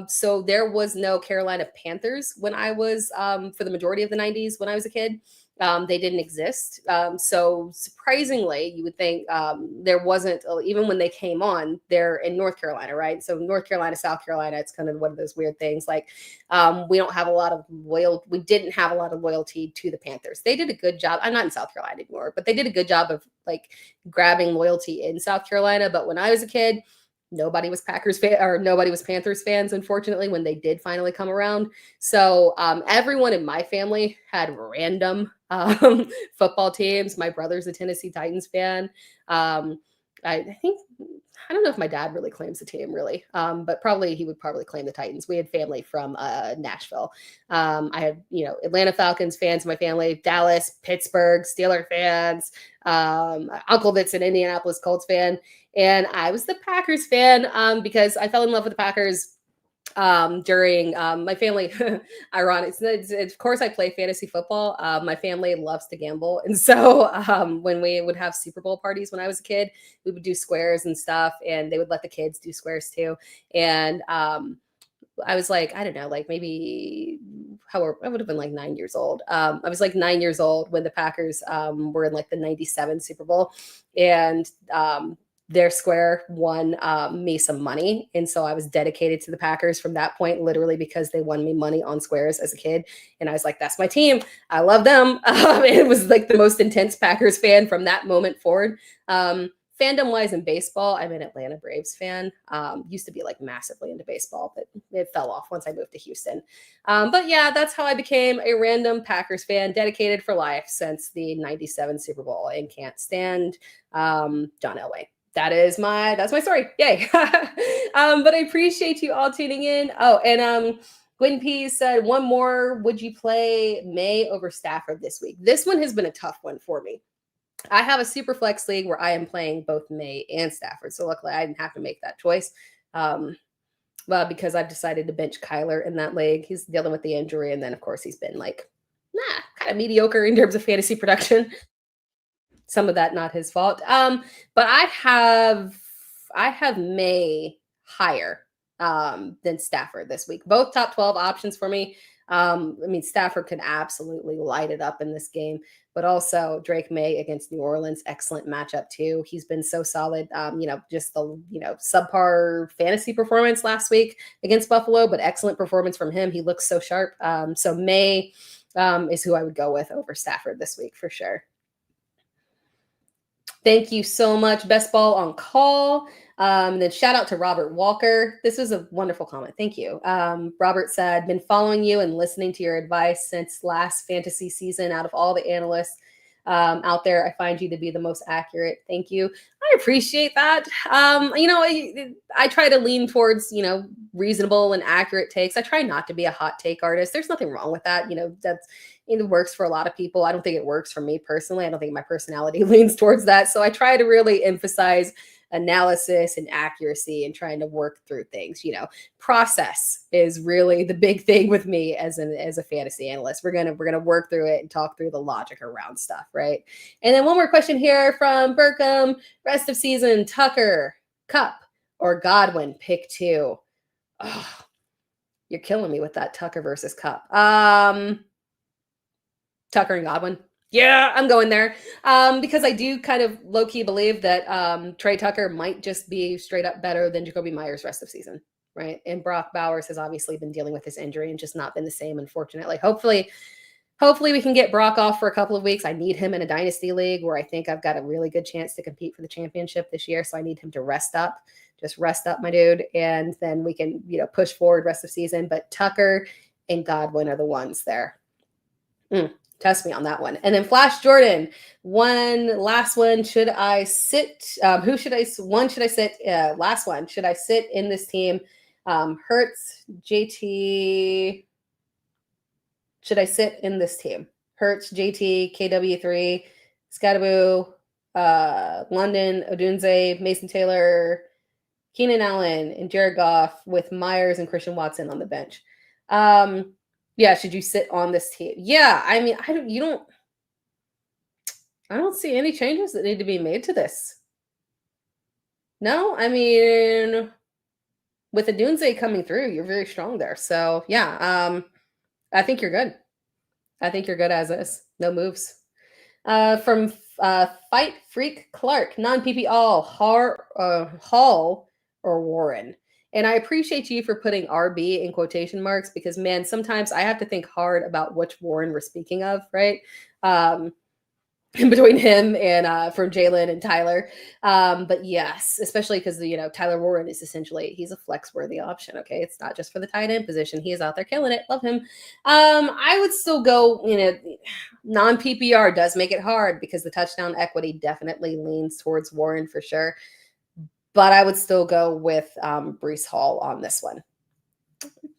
So there was no Carolina Panthers when I was, for the majority of the 90s when I was a kid. They didn't exist. So surprisingly, you would think there wasn't, even when they came on, they're in North Carolina, right? So North Carolina, South Carolina, it's kind of one of those weird things. Like we didn't have a lot of loyalty to the Panthers. They did a good job. I'm not in South Carolina anymore, but they did a good job of like grabbing loyalty in South Carolina. But when I was a kid, nobody was Panthers fans, unfortunately, when they did finally come around. So everyone in my family had random football teams. My brother's a Tennessee Titans fan. I don't know if my dad really claims the team, really, but he would probably claim the Titans. We had family from Nashville. I had, Atlanta Falcons fans in my family, Dallas, Pittsburgh, Steeler fans, uncle that's an Indianapolis Colts fan. And I was the Packers fan because I fell in love with the Packers during my family. Ironic. Of course, I play fantasy football. My family loves to gamble. And so when we would have Super Bowl parties when I was a kid, we would do squares and stuff, and they would let the kids do squares too. And I was like, I don't know, like maybe I would have been like 9 years old. I was like 9 years old when the Packers were in like the 97 Super Bowl, and their square won me some money. And so I was dedicated to the Packers from that point, literally because they won me money on squares as a kid. And I was like, that's my team. I love them. It was like the most intense Packers fan from that moment forward. Fandom wise in baseball, I'm an Atlanta Braves fan. Used to be like massively into baseball, but it fell off once I moved to Houston. But yeah, that's how I became a random Packers fan, dedicated for life since the 97 Super Bowl, and can't stand John Elway. That's my story. Yay. But I appreciate you all tuning in. Oh, and Gwen P said, one more, would you play May over Stafford this week? This one has been a tough one for me. I have a super flex league where I am playing both May and Stafford. So luckily I didn't have to make that choice. Well, because I've decided to bench Kyler in that league. He's dealing with the injury. And then of course he's been like, kind of mediocre in terms of fantasy production. Some of that not his fault. But I have May higher than Stafford this week. Both top 12 options for me. Stafford could absolutely light it up in this game, but also Drake May against New Orleans, excellent matchup too. He's been so solid. Just the subpar fantasy performance last week against Buffalo, but excellent performance from him. He looks so sharp. So May is who I would go with over Stafford this week for sure. Thank you so much. Best ball on call. Then shout out to Robert Walker. This was a wonderful comment. Thank you. Robert said, been following you and listening to your advice since last fantasy season. Out of all the analysts, out there. I find you to be the most accurate. Thank you. I appreciate that. I try to lean towards, reasonable and accurate takes. I try not to be a hot take artist. There's nothing wrong with that. It works for a lot of people. I don't think it works for me personally. I don't think my personality leans towards that. So I try to really emphasize analysis and accuracy and trying to work through things. Process is really the big thing with me as a fantasy analyst. We're gonna work through it and talk through the logic around stuff, right? And then one more question here from Burkham. Rest of season, Tucker, Cup, or Godwin, pick 2. Oh, you're killing me with that Tucker versus Cup. Tucker and Godwin. Yeah, I'm going there because I do kind of low-key believe that Trey Tucker might just be straight up better than Jacoby Myers rest of season, right? And Brock Bowers has obviously been dealing with his injury and just not been the same, unfortunately. Hopefully we can get Brock off for a couple of weeks. I need him in a dynasty league where I think I've got a really good chance to compete for the championship this year, so I need him to rest up. Just rest up, my dude, and then we can, push forward rest of season. But Tucker and Godwin are the ones there. Test me on that one. And then Flash Jordan, last one. Should I sit? Should I sit? Last one. Should I sit in this team? Hurts, JT. Should I sit in this team? Hurts, JT, KW3, Scadaboo, London, Odunze, Mason Taylor, Keenan Allen, and Jared Goff with Myers and Christian Watson on the bench. Yeah, should you sit on this team? Yeah, I mean, I don't see any changes that need to be made to this. No, I mean, with Odunze coming through, you're very strong there. So yeah, I think you're good. I think you're good as is. No moves. From Fight Freak Clark, non-PP all, Hall or Warren. And I appreciate you for putting RB in quotation marks because, man, sometimes I have to think hard about which Warren we're speaking of, right? Between him and from Jalen and Tyler. But yes, especially because, Tyler Warren is he's a flex-worthy option, okay? It's not just for the tight end position. He is out there killing it. Love him. I would still go, non-PPR does make it hard because the touchdown equity definitely leans towards Warren for sure. But I would still go with Breece Hall on this one.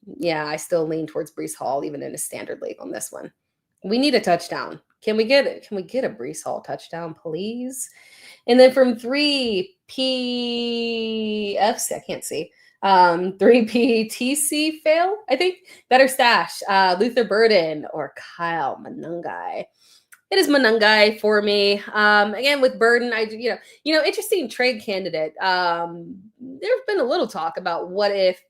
Yeah, I still lean towards Breece Hall even in a standard league on this one. We need a touchdown. Can we get a Breece Hall touchdown, please? And then from 3PFs, I can't see. 3PTC fail, I think. Better stash. Luther Burden or Kyle Manungai. It is Manungai for me. Again, with Burden, interesting trade candidate. There's been a little talk about what if,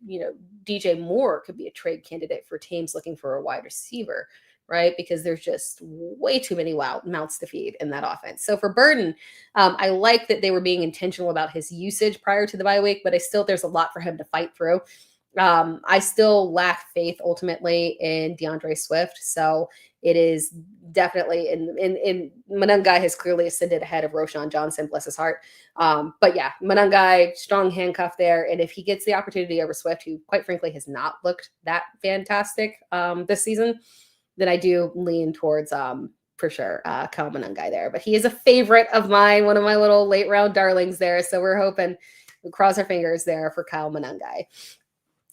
DJ Moore could be a trade candidate for teams looking for a wide receiver, right? Because there's just way too many mouths to feed in that offense. So for Burden, I like that they were being intentional about his usage prior to the bye week, but there's a lot for him to fight through. I still lack faith ultimately in DeAndre Swift. So it is definitely in Manungai has clearly ascended ahead of Roshan Johnson, bless his heart. But yeah, Manungai, strong handcuff there. And if he gets the opportunity over Swift, who quite frankly has not looked that fantastic this season, then I do lean towards for sure Kyle Manungai there. But he is a favorite of mine, one of my little late round darlings there. So we'll cross our fingers there for Kyle Manungai,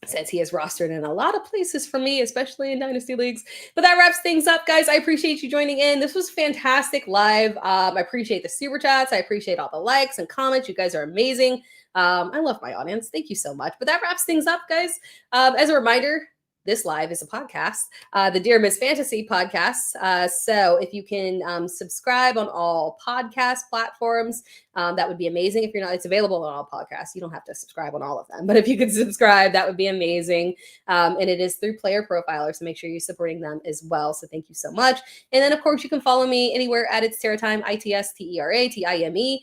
since he is rostered in a lot of places for me, especially in dynasty leagues. But that wraps things up, guys. I appreciate you joining in. This was fantastic live. I appreciate the super chats. I appreciate all the likes and comments. You guys are amazing. I love my audience. Thank you so much. But that wraps things up, guys. As a reminder, this live is a podcast, the Dear Miss Fantasy podcast. So if you can subscribe on all podcast platforms, that would be amazing. If you're not, it's available on all podcasts. You don't have to subscribe on all of them, but if you could subscribe, that would be amazing. And it is through Player Profiler, so make sure you're supporting them as well. So thank you so much. And then, of course, you can follow me anywhere at It's Tera Time, ITSTERATIME.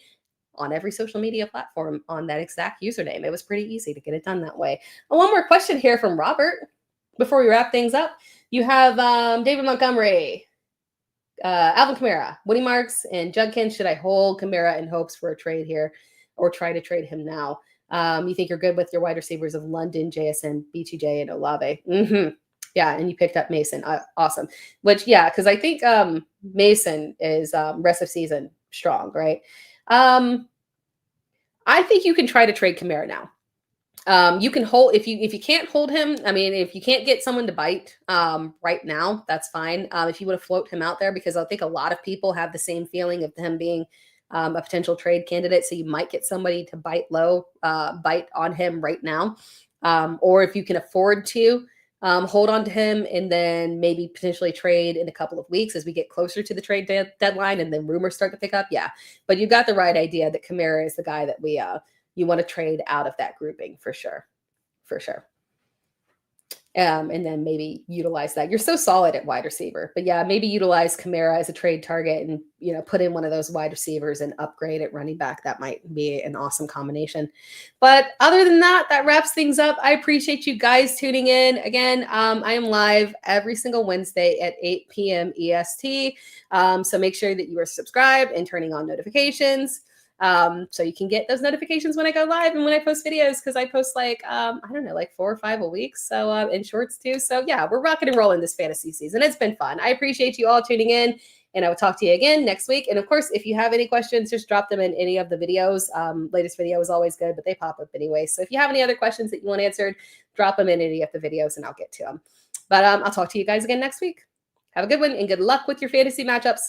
On every social media platform on that exact username. It was pretty easy to get it done that way. One more question here from Robert. Before we wrap things up, you have David Montgomery, Alvin Kamara, Woody Marks, and Judkins. Should I hold Kamara in hopes for a trade here or try to trade him now? You think you're good with your wide receivers of London, JSN, BTJ, and Olave? Yeah, and you picked up Mason. Awesome. Which, yeah, because I think Mason is rest of season strong, right? I think you can try to trade Kamara now. You can hold if you can't hold him. I mean, if you can't get someone to bite right now, that's fine. If you want to float him out there, because I think a lot of people have the same feeling of him being a potential trade candidate. So you might get somebody to bite on him right now, or if you can afford to hold on to him and then maybe potentially trade in a couple of weeks as we get closer to the trade deadline and then rumors start to pick up. Yeah, but you got the right idea that Kamara is the guy that you want to trade out of that grouping for sure. And then maybe utilize that. You're so solid at wide receiver, but yeah, maybe utilize Kamara as a trade target and, put in one of those wide receivers and upgrade at running back. That might be an awesome combination. But other than that, that wraps things up. I appreciate you guys tuning in. Again, I am live every single Wednesday at 8 p.m. EST. So make sure that you are subscribed and turning on notifications. So you can get those notifications when I go live and when I post videos, because I post like 4 or 5 a week. So in shorts too. So yeah, we're rocking and rolling this fantasy season. It's been fun. I appreciate you all tuning in, and I will talk to you again next week. And of course, if you have any questions, just drop them in any of the videos. Latest video is always good, but they pop up anyway. So if you have any other questions that you want answered, drop them in any of the videos and I'll get to them. But I'll talk to you guys again next week. Have a good one and good luck with your fantasy matchups.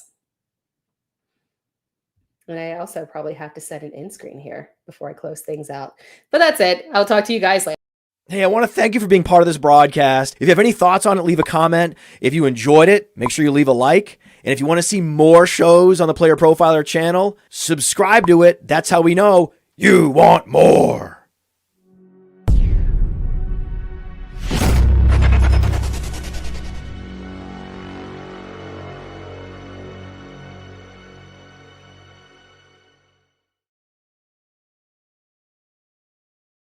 And I also probably have to set an end screen here before I close things out. But that's it. I'll talk to you guys later. Hey, I want to thank you for being part of this broadcast. If you have any thoughts on it, leave a comment. If you enjoyed it, make sure you leave a like. And if you want to see more shows on the Player Profiler channel, subscribe to it. That's how we know you want more.